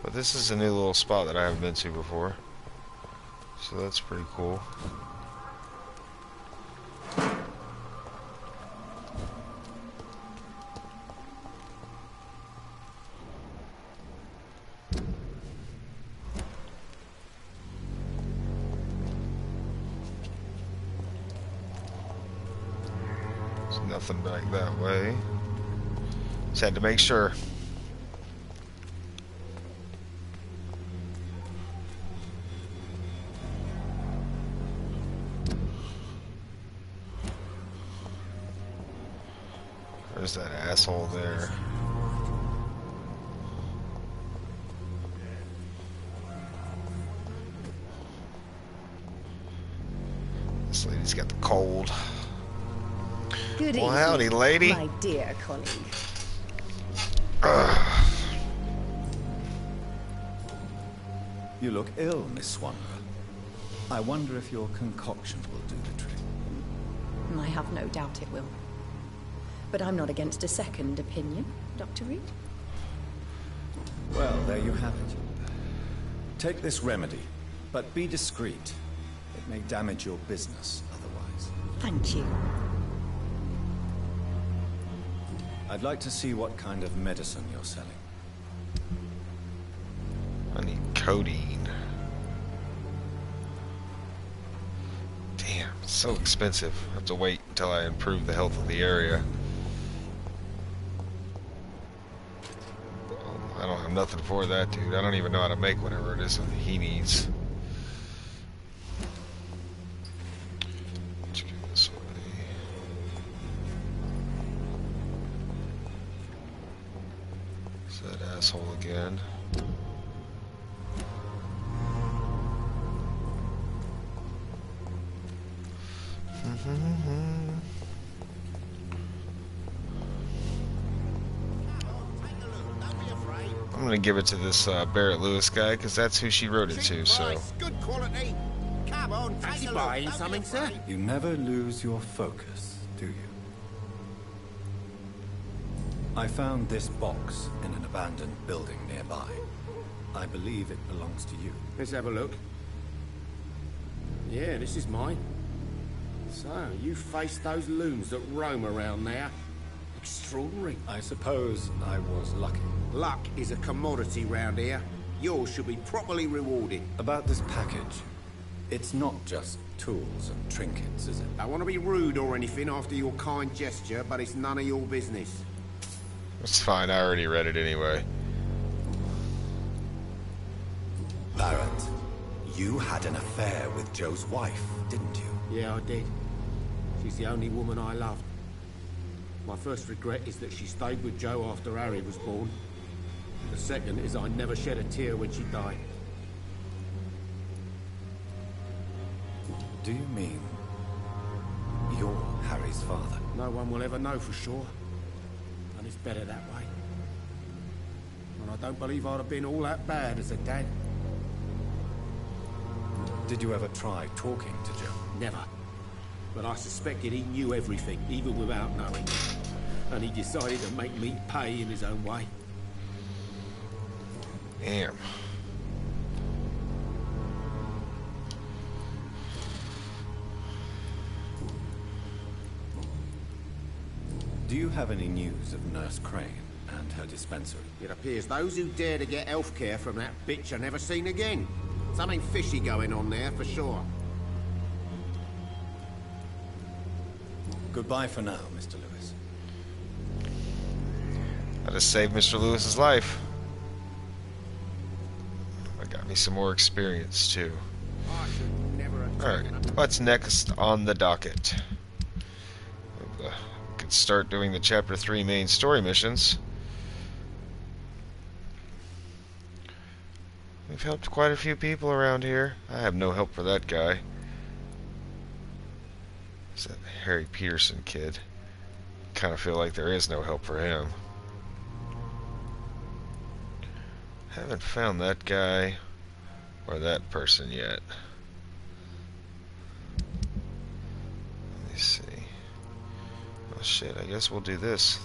But this is a new little spot that I haven't been to before. So that's pretty cool. Nothing back that way. Just had to make sure. There's that asshole there. This lady's got the cold. Good well, howdy, lady. My dear colleague. You look ill, Miss Swanra. I wonder if your concoction will do the trick. I have no doubt it will. But I'm not against a second opinion, Dr. Reed. Well, there you have it. Take this remedy, but be discreet. It may damage your business otherwise. Thank you. I'd like to see what kind of medicine you're selling. I need codeine. Damn, it's so expensive. I have to wait until I improve the health of the area. I don't have nothing for that, dude. I don't even know how to make whatever it is that he needs. Let's go this way. It's that asshole again. I'm gonna give it to this Barrett Lewis guy because that's who she wrote it to. So Good quality. Come on, fancy buying something, sir? You never lose your focus, do you? I found this box in an abandoned building nearby. I believe it belongs to you. Let's have a look. Yeah, this is mine. So, you faced those loons that roam around there. Extraordinary. I suppose I was lucky. Luck is a commodity round here. Yours should be properly rewarded. About this package, it's not just tools and trinkets, is it? I want to be rude or anything after your kind gesture, but it's none of your business. It's fine, I already read it anyway. Barrett, you had an affair with Joe's wife, didn't you? Yeah, I did. She's the only woman I loved. My first regret is that she stayed with Joe after Harry was born. The second is I never shed a tear when she died. Do you mean you're Harry's father? No one will ever know for sure. And it's better that way. And I don't believe I'd have been all that bad as a dad. Did you ever try talking to Joe? Never. But I suspected he knew everything, even without knowing. And he decided to make me pay in his own way. Damn. Do you have any news of Nurse Crane and her dispensary? It appears those who dare to get health care from that bitch are never seen again. Something fishy going on there, for sure. Goodbye for now, Mr. Lewis. I just saved Mr. Lewis's life. I got me some more experience too. Alright, what's next on the docket? We could start doing the Chapter 3 main story missions. We've helped quite a few people around here. I have no help for that guy. It's that Harry Peterson kid. Kind of feel like there is no help for him. Haven't found that guy or that person yet. Let me see. Oh shit, I guess we'll do this.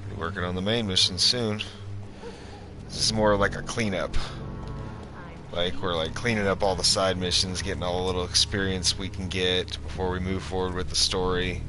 Be working on the main mission soon. This is more like a cleanup. Like, we're like cleaning up all the side missions, getting all the little experience we can get before we move forward with the story.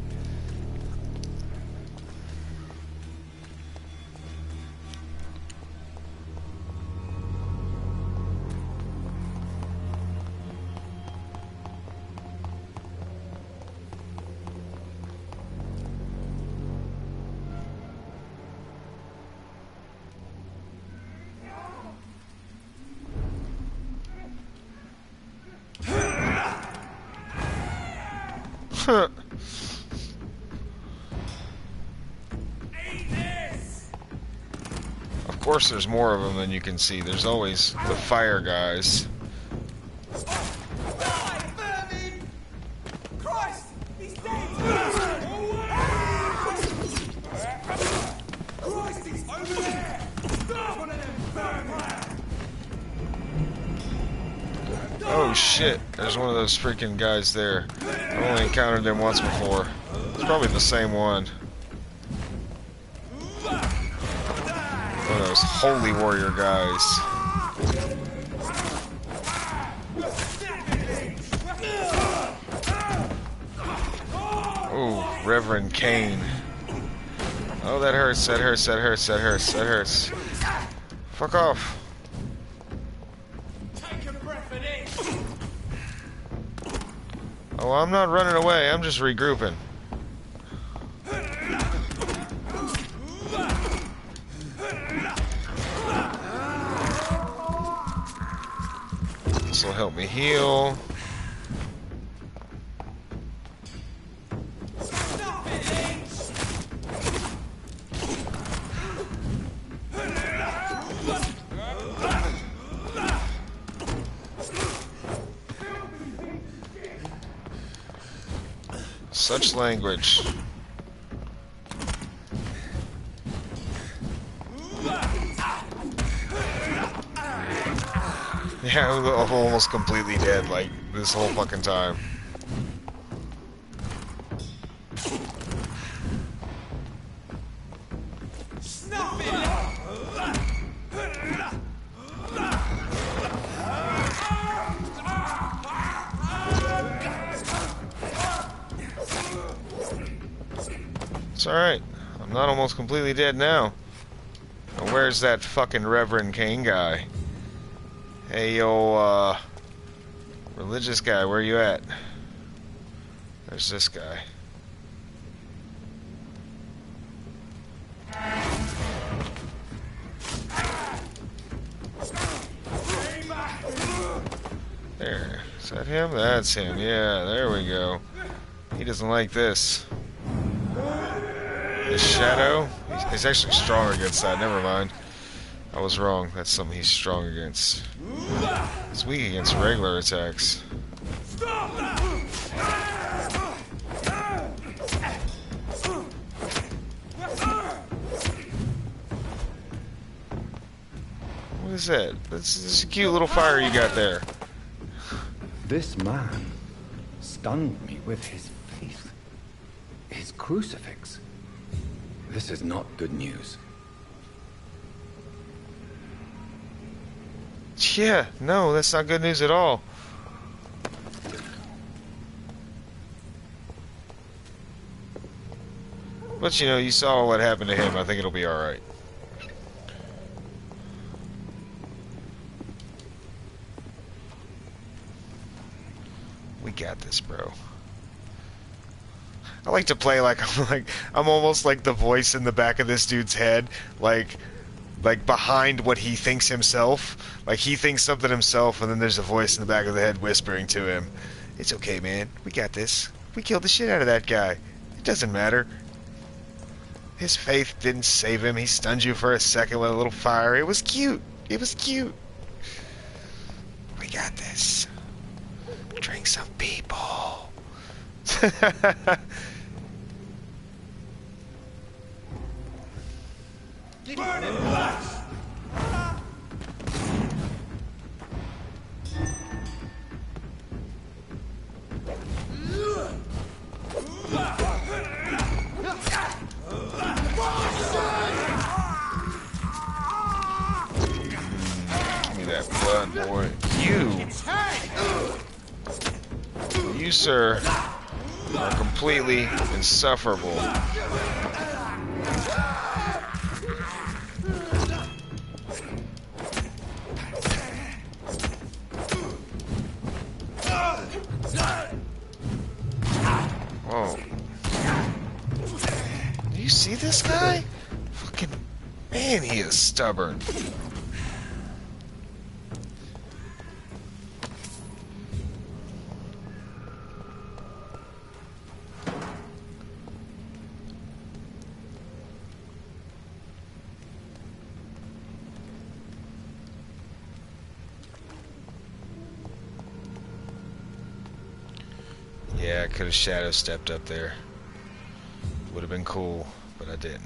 Of course there's more of them than you can see. There's always the fire guys. Christ! He's dead! Christ, he's over there! Stop! One of them vampires! Oh shit, there's one of those freaking guys there. I've only encountered them once before. It's probably the same one. One of those holy warrior guys. Oh, Reverend Kane. Oh, that hurts, that hurts, that hurts, that hurts, that hurts. Fuck off. Oh, I'm not running away, I'm just regrouping. This will help me heal. Such language. Yeah, I'm almost completely dead, like, this whole fucking time. It's alright. I'm not almost completely dead now. Now where's that fucking Reverend Kane guy? Hey, yo, religious guy, where you at? There's this guy. There. Is that him? That's him. Yeah, there we go. He doesn't like this. The shadow? He's actually strong against that. Never mind. I was wrong. That's something he's strong against. He's weak against regular attacks. What is that? This is a cute little fire you got there. This man stunned me with his faith. His crucifix. This is not good news. Yeah, no, that's not good news at all. But you know, you saw what happened to him. I think it'll be alright. We got this, bro. I like to play like I'm almost like the voice in the back of this dude's head, like behind what he thinks himself. Like he thinks something himself, and then there's a voice in the back of the head whispering to him, "It's okay, man. We got this. We killed the shit out of that guy. It doesn't matter. His faith didn't save him. He stunned you for a second with a little fire. It was cute. It was cute. We got this. Drink some people." Give me that blood, boy. You, sir, are completely insufferable. Whoa. Do you see this guy? Fucking man, he is stubborn. Yeah, I could have shadow stepped up there. Would have been cool, but I didn't.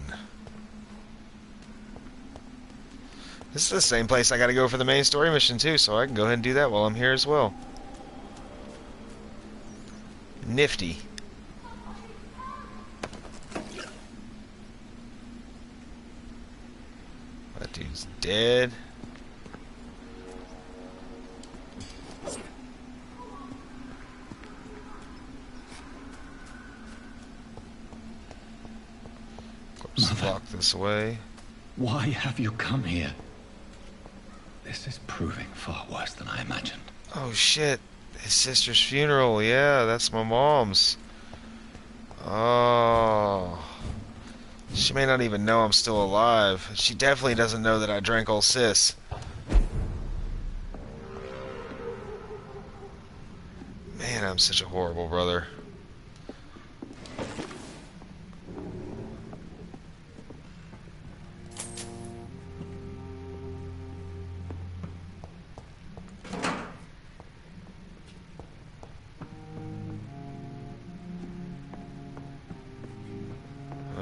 This is the same place I gotta go for the main story mission too, so I can go ahead and do that while I'm here as well. Nifty. That dude's dead. Lock this away. Why have you come here? This is proving far worse than I imagined. Oh shit. His sister's funeral. Yeah, that's my mom's. Oh. She may not even know I'm still alive. She definitely doesn't know that I drank old sis. Man, I'm such a horrible brother.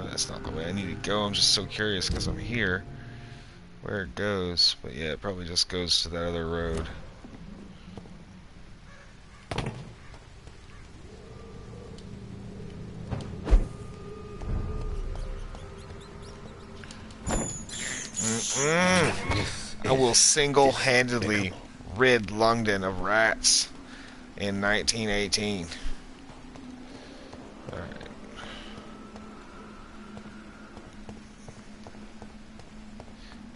That's not the way I need to go. I'm just so curious because I'm here where it goes. But yeah, it probably just goes to that other road. will single-handedly rid London of rats in 1918. Alright.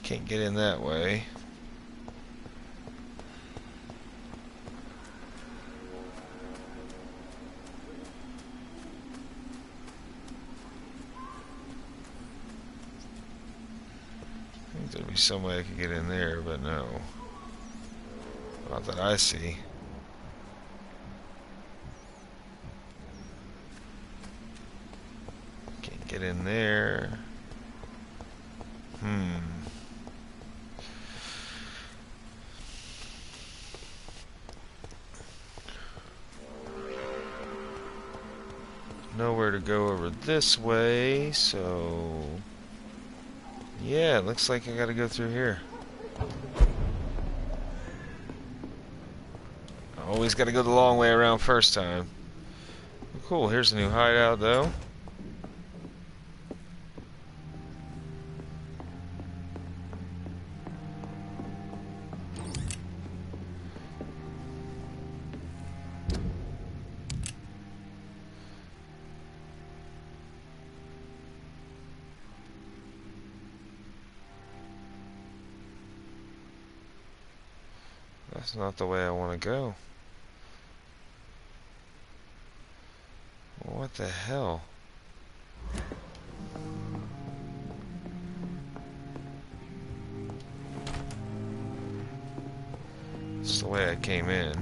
Can't get in that way. I think there'd be some way I could get in there, but no. Not that I see. Can't get in there. Nowhere to go over this way, so yeah, it looks like I gotta go through here. Always gotta go the long way around first time. Cool, here's a new hideout though. That's not the way I want to go. What the hell? It's the way I came in.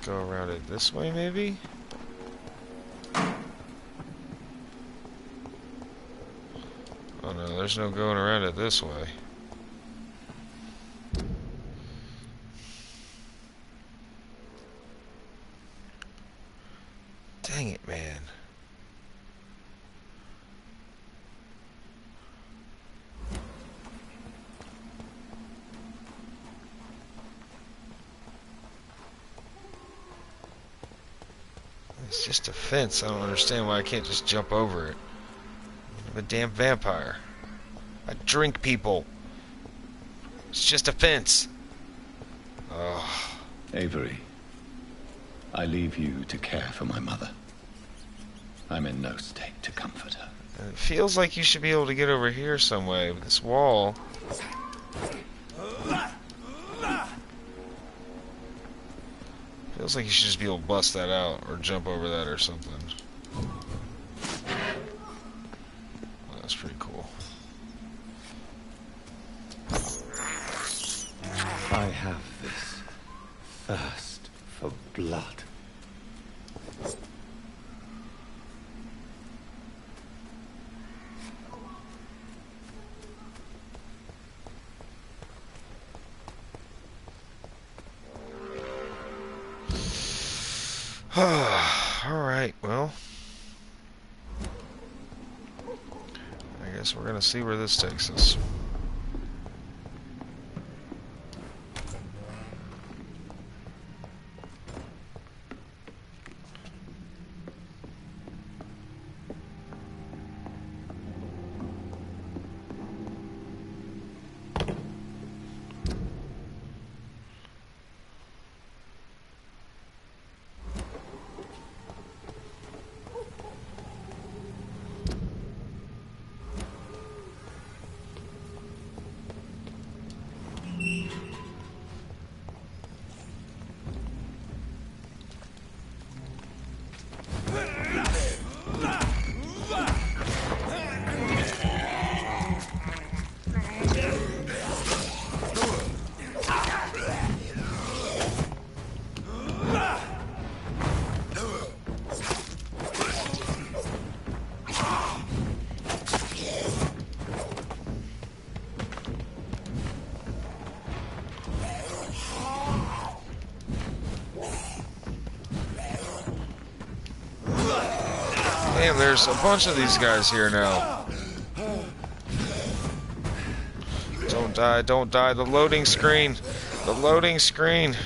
Go around it this way, maybe? Oh no, there's no going around it this way. Dang it, man. It's just a fence. I don't understand why I can't just jump over it. I'm a damn vampire. I drink people. It's just a fence. Oh. Avery, I leave you to care for my mother. I'm in no state to comfort her. It feels like you should be able to get over here some way with this wall. Feels like you should just be able to bust that out or jump over that or something. Well, that's pretty cool. I have this thirst for blood. Alright, well. I guess we're gonna see where this takes us. Damn, there's a bunch of these guys here now. Don't die, don't die. The loading screen. The loading screen.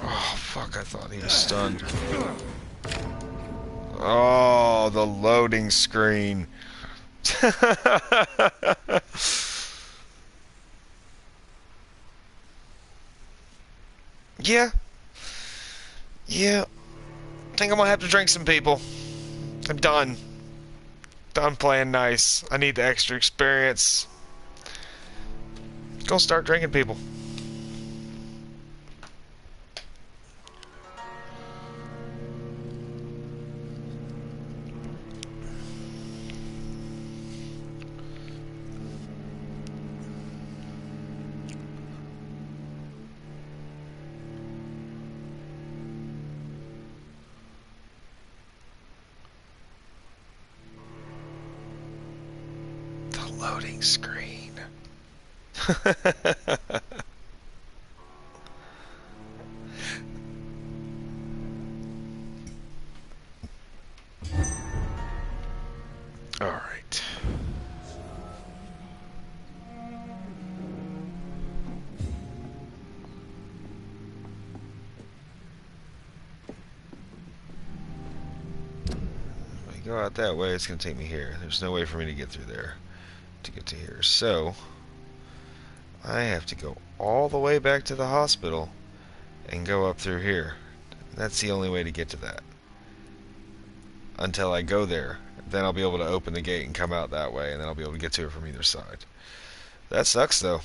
Oh, fuck, I thought he was stunned. Oh, the loading screen. Yeah. Yeah. I think I'm gonna have to drink some, people. I'm done. Done playing nice. I need the extra experience. Go start drinking, people. Loading screen. All right. If I go out that way, it's going to take me here. There's no way for me to get through there to get to here. So I have to go all the way back to the hospital and go up through here. That's the only way to get to that. Until I go there, then I'll be able to open the gate and come out that way, and then I'll be able to get to it from either side. That sucks, though.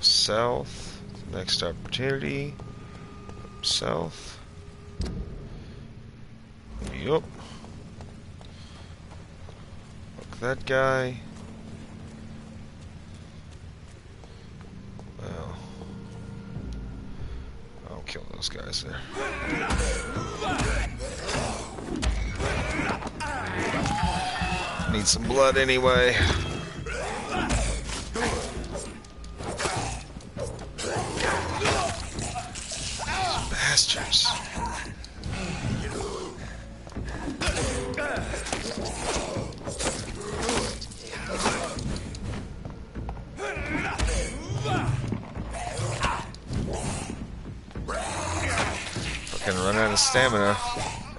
South, next opportunity, south, yup, look, that guy, well, I'll kill those guys there. Need some blood anyway. Bastards. Fucking run out of stamina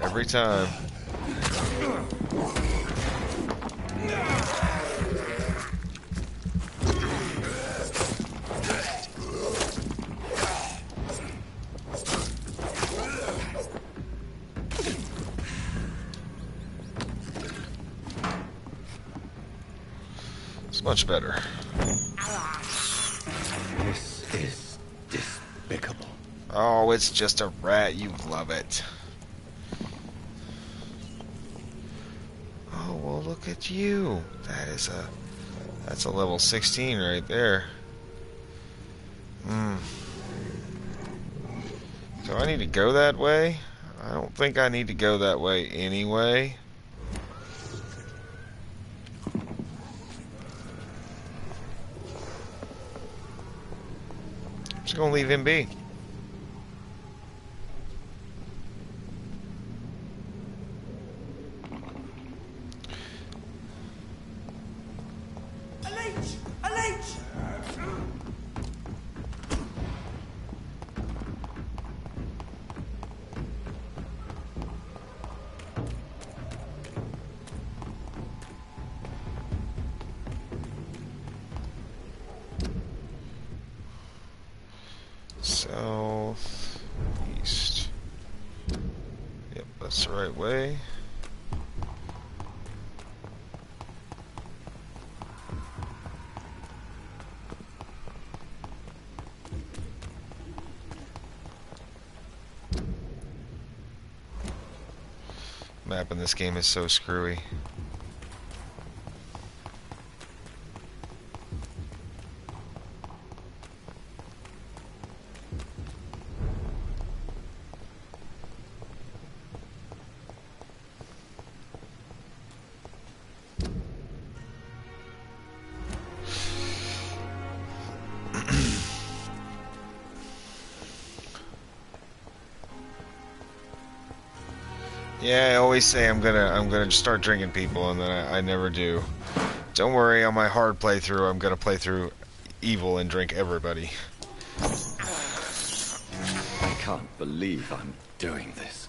every time. Much better. This is despicable. Oh, it's just a rat. You love it. Oh, well, look at you. That's a level 16 right there. Do I need to go that way? I don't think I need to go that way anyway. Just gonna leave him be. South, east. Yep, that's the right way. Map in this game is so screwy. Yeah, I always say I'm gonna start drinking people, and then I never do. Don't worry, on my hard playthrough, I'm gonna play through evil and drink everybody. I can't believe I'm doing this.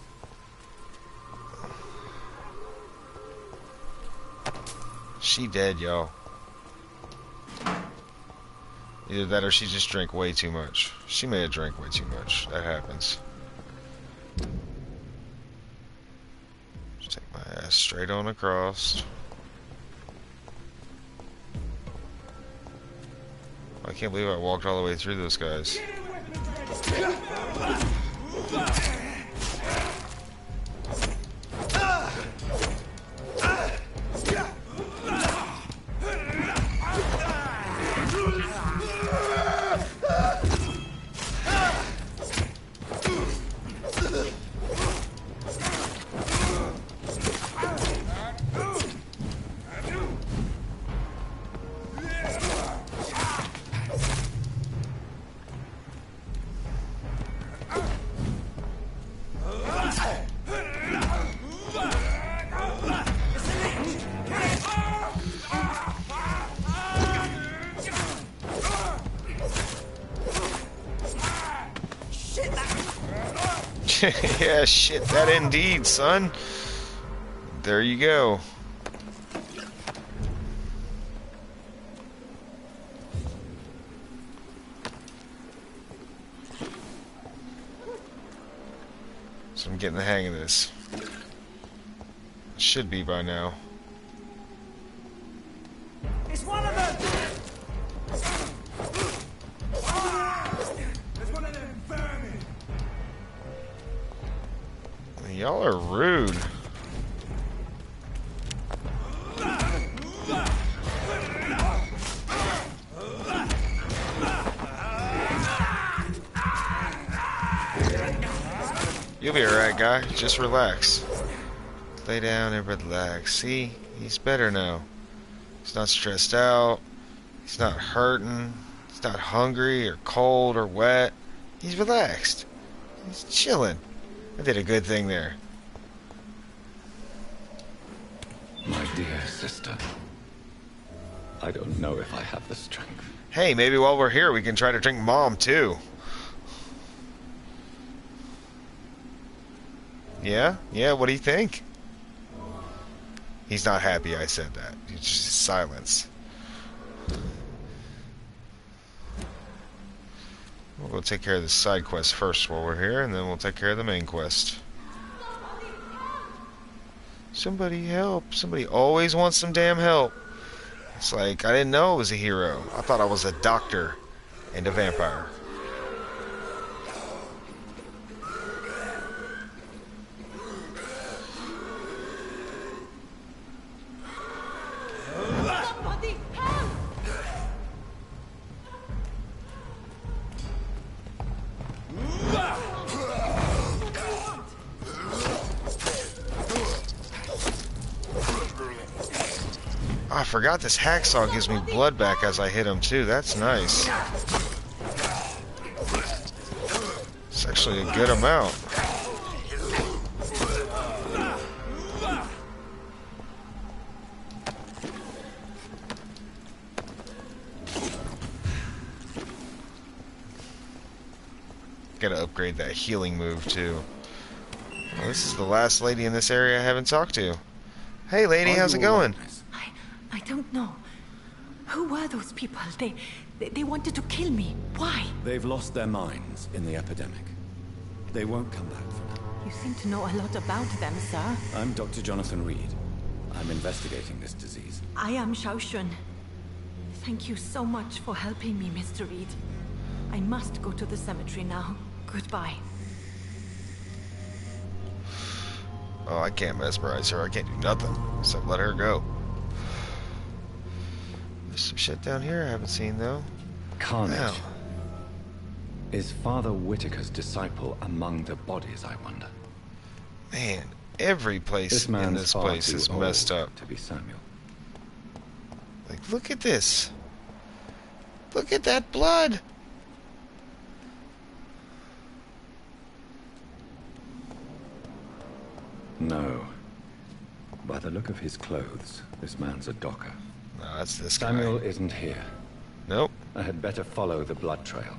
She dead, y'all. Either that or she just drank way too much. She may have drank way too much. That happens. Just take my ass straight on across. I can't believe I walked all the way through those guys. Yeah, shit, that indeed, son. There you go. So I'm getting the hang of this. Should be by now. It's one of them! It's one of them vermin! Y'all are rude. You'll be alright, guy. Just relax. Lay down and relax. See? He's better now. He's not stressed out. He's not hurting. He's not hungry or cold or wet. He's relaxed. He's chilling. I did a good thing there. My dear sister, I don't know if I have the strength. Hey, maybe while we're here we can try to drink Mom too. Yeah? Yeah, what do you think? He's not happy I said that. It's just silence. We'll go take care of the side quest first while we're here, and then we'll take care of the main quest. Somebody help. Somebody always wants some damn help. It's like, I didn't know I was a hero. I thought I was a doctor and a vampire. I forgot this hacksaw gives me blood back as I hit him too. That's nice. It's actually a good amount. Gotta upgrade that healing move too. Well, this is the last lady in this area I haven't talked to. Hey lady, how's it going? I don't know. Who were those people? They wanted to kill me. Why? They've lost their minds in the epidemic. They won't come back for now. You seem to know a lot about them, sir. I'm Dr. Jonathan Reed. I'm investigating this disease. I am Shaoshun. Thank you so much for helping me, Mr. Reed. I must go to the cemetery now. Goodbye. Oh, I can't mesmerize her. I can't do nothing except let her go. There's some shit down here I haven't seen, though. Carnage. Wow. Is Father Whitaker's disciple among the bodies, I wonder? Man, every place in this place is messed up. To be Samuel. Like, look at this. Look at that blood. No. By the look of his clothes, this man's a docker. No, that's this Samuel guy. Isn't here. Nope. I had better follow the blood trail.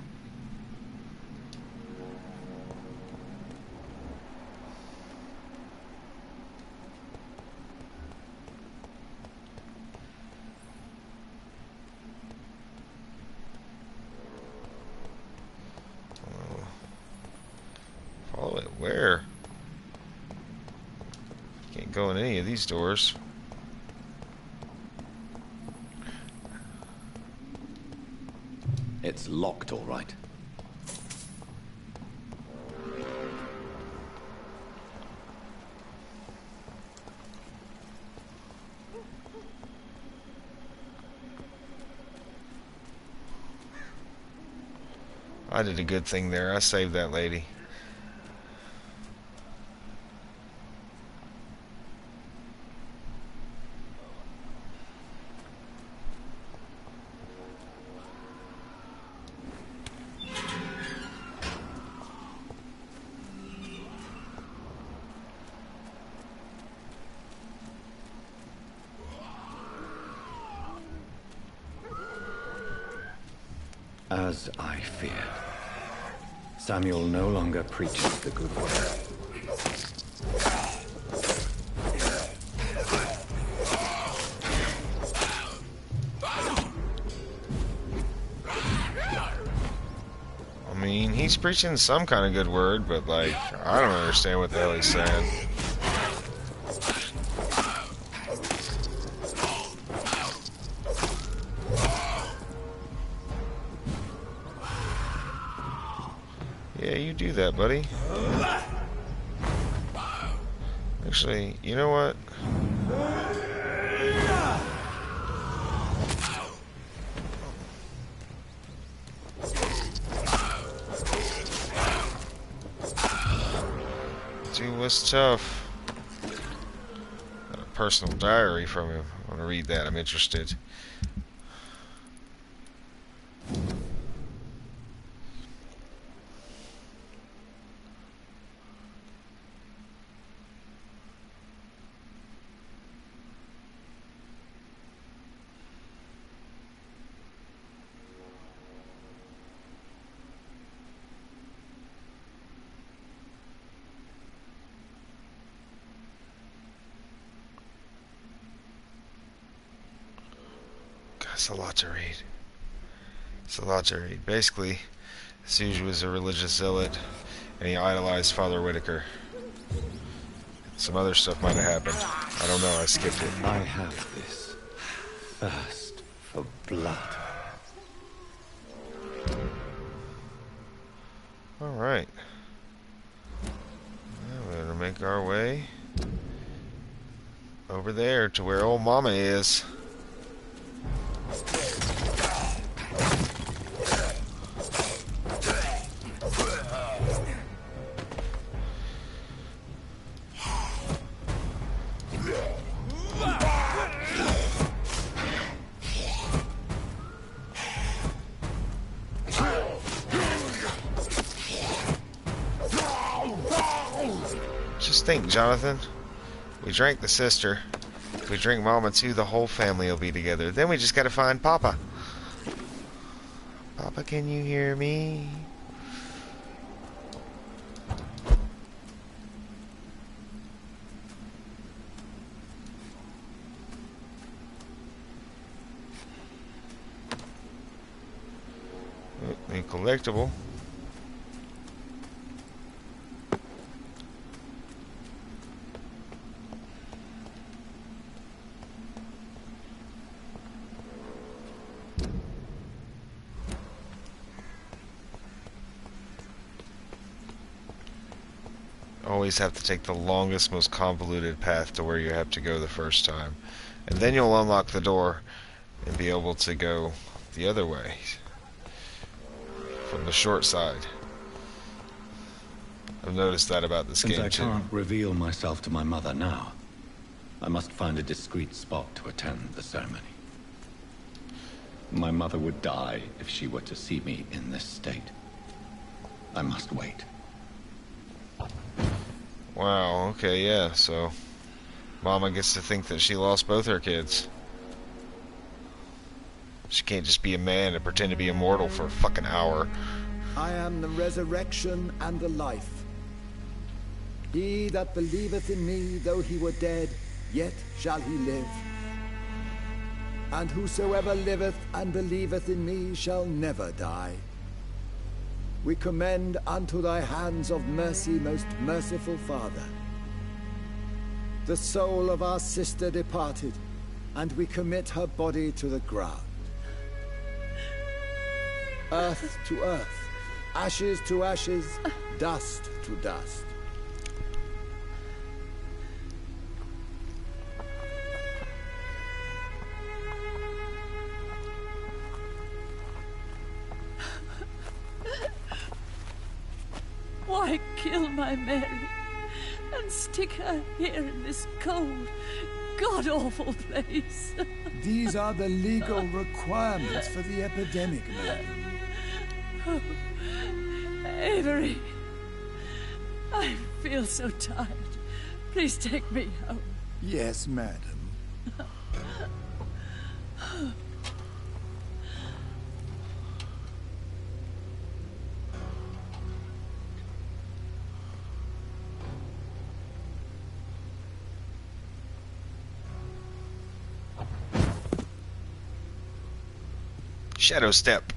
Follow it where? Can't go in any of these doors. It's locked, all right. I did a good thing there. I saved that lady. As I feared. Samuel no longer preaches the good word. I mean, he's preaching some kind of good word, but, like, I don't understand what the hell he's saying. Yeah, you do that, buddy. Actually, you know what? Dude was tough. Got a personal diary from him. I want to read that. I'm interested. It's a lot to read. It's a lot to read. Basically, Suge was a religious zealot, and he idolized Father Whitaker. Some other stuff might have happened. I don't know. I skipped it. I have this thirst for blood. All right. Now we're gonna make our way over there to where old Mama is. Just think, Jonathan. We drank the sister. If we drink Mama too, the whole family will be together. Then we just gotta find Papa. Papa, can you hear me? Oh, a collectible. always have to take the longest, most convoluted path to where you have to go the first time. And then you'll unlock the door and be able to go the other way from the short side. I've noticed that about this Since game I too. can't reveal myself to my mother now, I must find a discreet spot to attend the ceremony. My mother would die if she were to see me in this state. I must wait. Wow, okay, yeah, so Mama gets to think that she lost both her kids. She can't just be a man and pretend to be immortal for a fucking hour. I am the resurrection and the life. He that believeth in me, though he were dead, yet shall he live. And whosoever liveth and believeth in me shall never die. We commend unto thy hands of mercy, most merciful Father, the soul of our sister departed, and we commit her body to the ground. Earth to earth, ashes to ashes, dust to dust. Why kill my Mary and stick her here in this cold, god-awful place? These are the legal requirements for the epidemic, madam. Oh, Avery, I feel so tired. Please take me home. Yes, madam. Shadow step.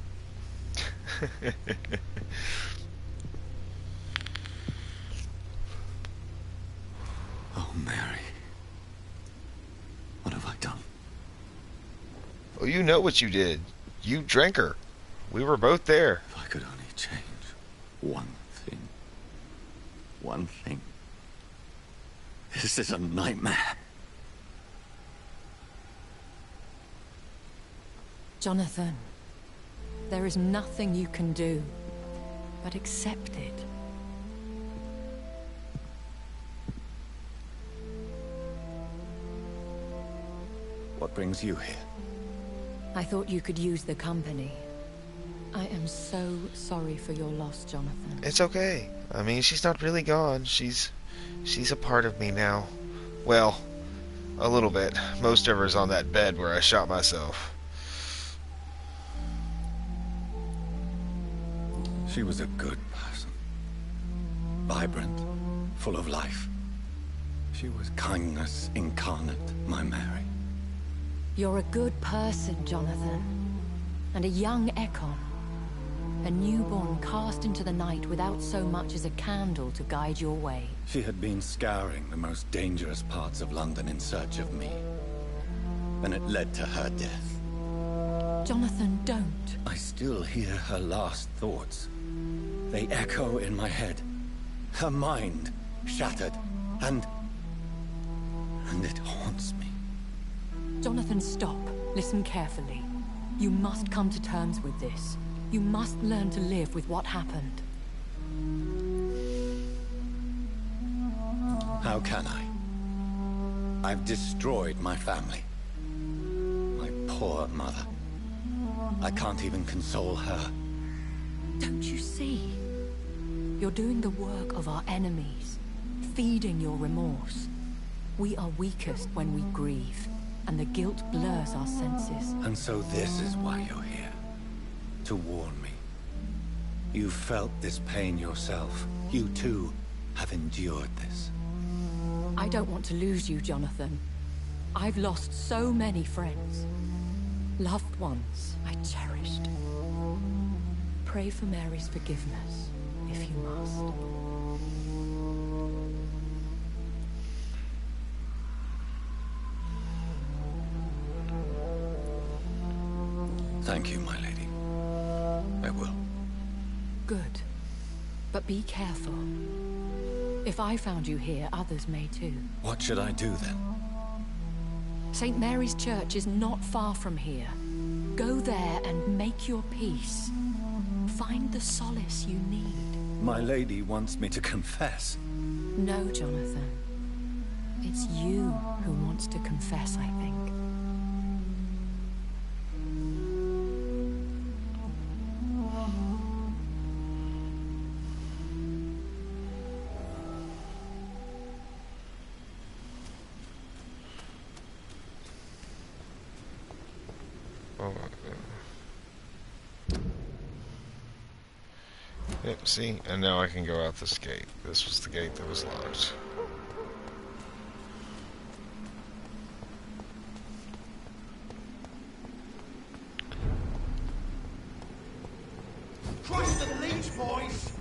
Oh, Mary. What have I done? Well, you know what you did. You drank her. We were both there. If I could only change one thing. One thing. This is a nightmare. Jonathan, there is nothing you can do but accept it. What brings you here? I thought you could use the company. I am so sorry for your loss, Jonathan. It's okay. I mean, she's not really gone. She's a part of me now. Well, a little bit. Most of her's on that bed where I shot myself. She was a good person. Vibrant, full of life. She was kindness incarnate, my Mary. You're a good person, Jonathan. And a young Ekon. A newborn cast into the night without so much as a candle to guide your way. She had been scouring the most dangerous parts of London in search of me. And it led to her death. Jonathan, don't. I still hear her last thoughts. They echo in my head. Her mind shattered, and it haunts me. Jonathan, stop. Listen carefully. You must come to terms with this. You must learn to live with what happened. How can I? I've destroyed my family. My poor mother. I can't even console her. Don't you see? You're doing the work of our enemies, feeding your remorse. We are weakest when we grieve, and the guilt blurs our senses. And so this is why you're here. To warn me. You've felt this pain yourself. You too have endured this. I don't want to lose you, Jonathan. I've lost so many friends. Loved ones I cherished. Pray for Mary's forgiveness, if you must. Thank you, my lady. I will. Good. But be careful. If I found you here, others may too. What should I do then? St. Mary's Church is not far from here. Go there and make your peace. Find the solace you need. My lady wants me to confess. No, Jonathan. It's you who wants to confess, I think. Yep, see? And now I can go out this gate. This was the gate that was locked. Trust the leech, boys!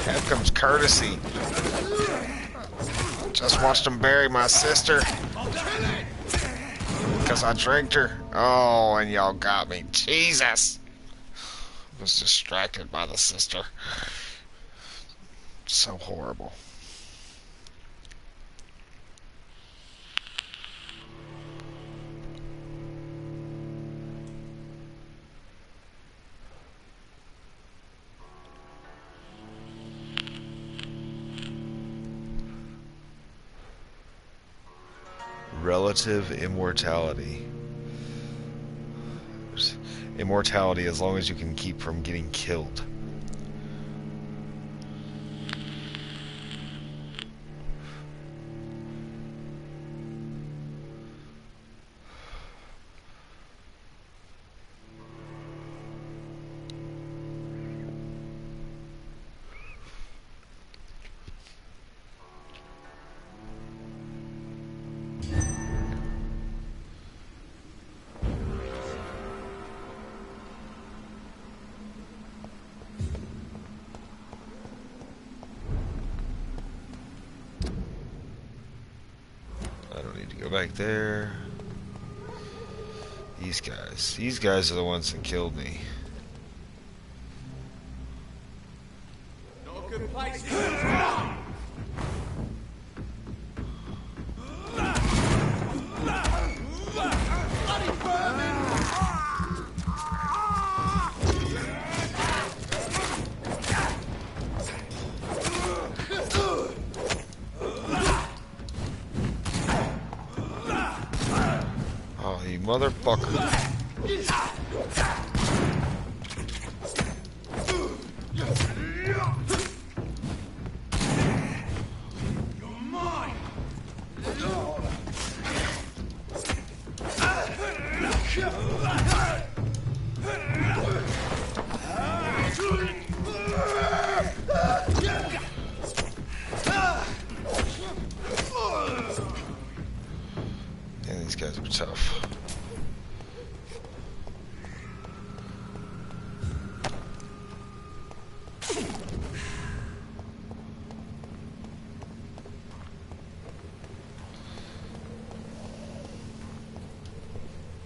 Here comes courtesy. Just watched him bury my sister. Because I drank her. Oh, and y'all got me. Jesus! I was distracted by the sister. So horrible. Relative immortality. There's immortality as long as you can keep from getting killed. Go back there. These guys are the ones that killed me. Not a good place. Motherfucker. Yeah, these guys are tough.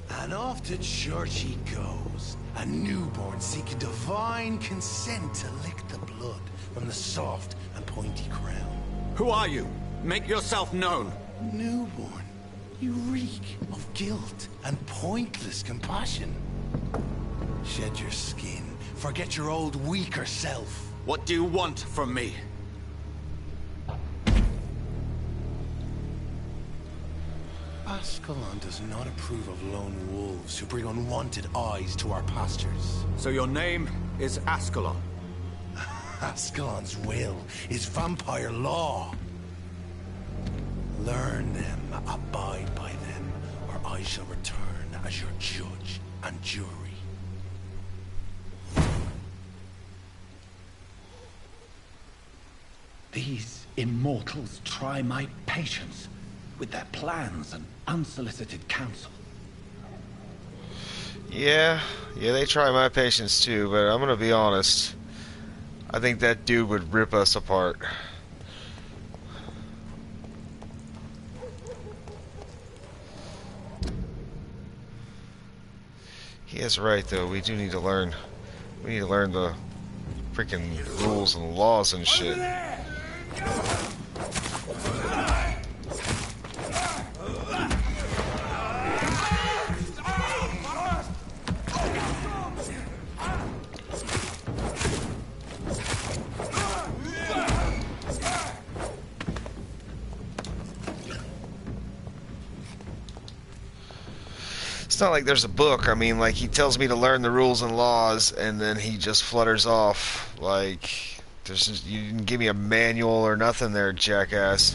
And off to church he goes, a newborn seeking divine consent to lick the blood from the soft and pointy crown. Who are you? Make yourself known. Newborn, you reek of guilt and pointless compassion. Shed your skin, forget your old weaker self. What do you want from me? Ascalon does not approve of lone wolves who bring unwanted eyes to our pastures. So your name is Ascalon? Ascalon's will is vampire law. Learn them, abide by them, or I shall return as your judge and jury. These immortals try my patience with their plans and unsolicited counsel. Yeah, they try my patience too, but I'm gonna be honest. I think that dude would rip us apart. He is right, though. We do need to learn We need to learn the freaking rules and laws and shit. It's not like there's a book. I mean, like, he tells me to learn the rules and laws, and then he just flutters off. Like, there's just, you didn't give me a manual or nothing there, jackass.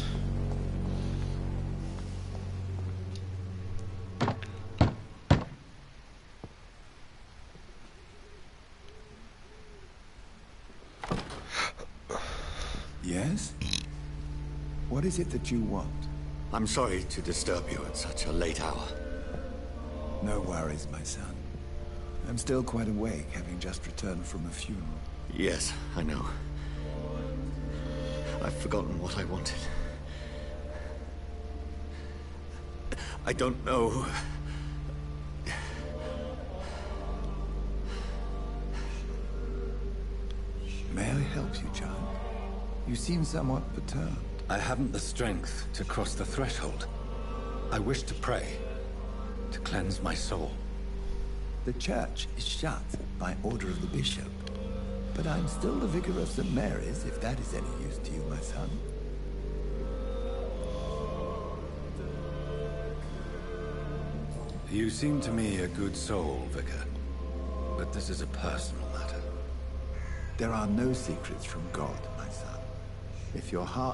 Yes? What is it that you want? I'm sorry to disturb you at such a late hour. No worries, my son. I'm still quite awake, having just returned from a funeral. Yes, I know. I've forgotten what I wanted. I don't know. May I help you, child? You seem somewhat perturbed. I haven't the strength to cross the threshold. I wish to pray, to cleanse my soul. The church is shut by order of the bishop. But I'm still the vicar of St. Mary's, if that is any use to you, my son. You seem to me a good soul, Vicar. But this is a personal matter. There are no secrets from God, my son. If your heart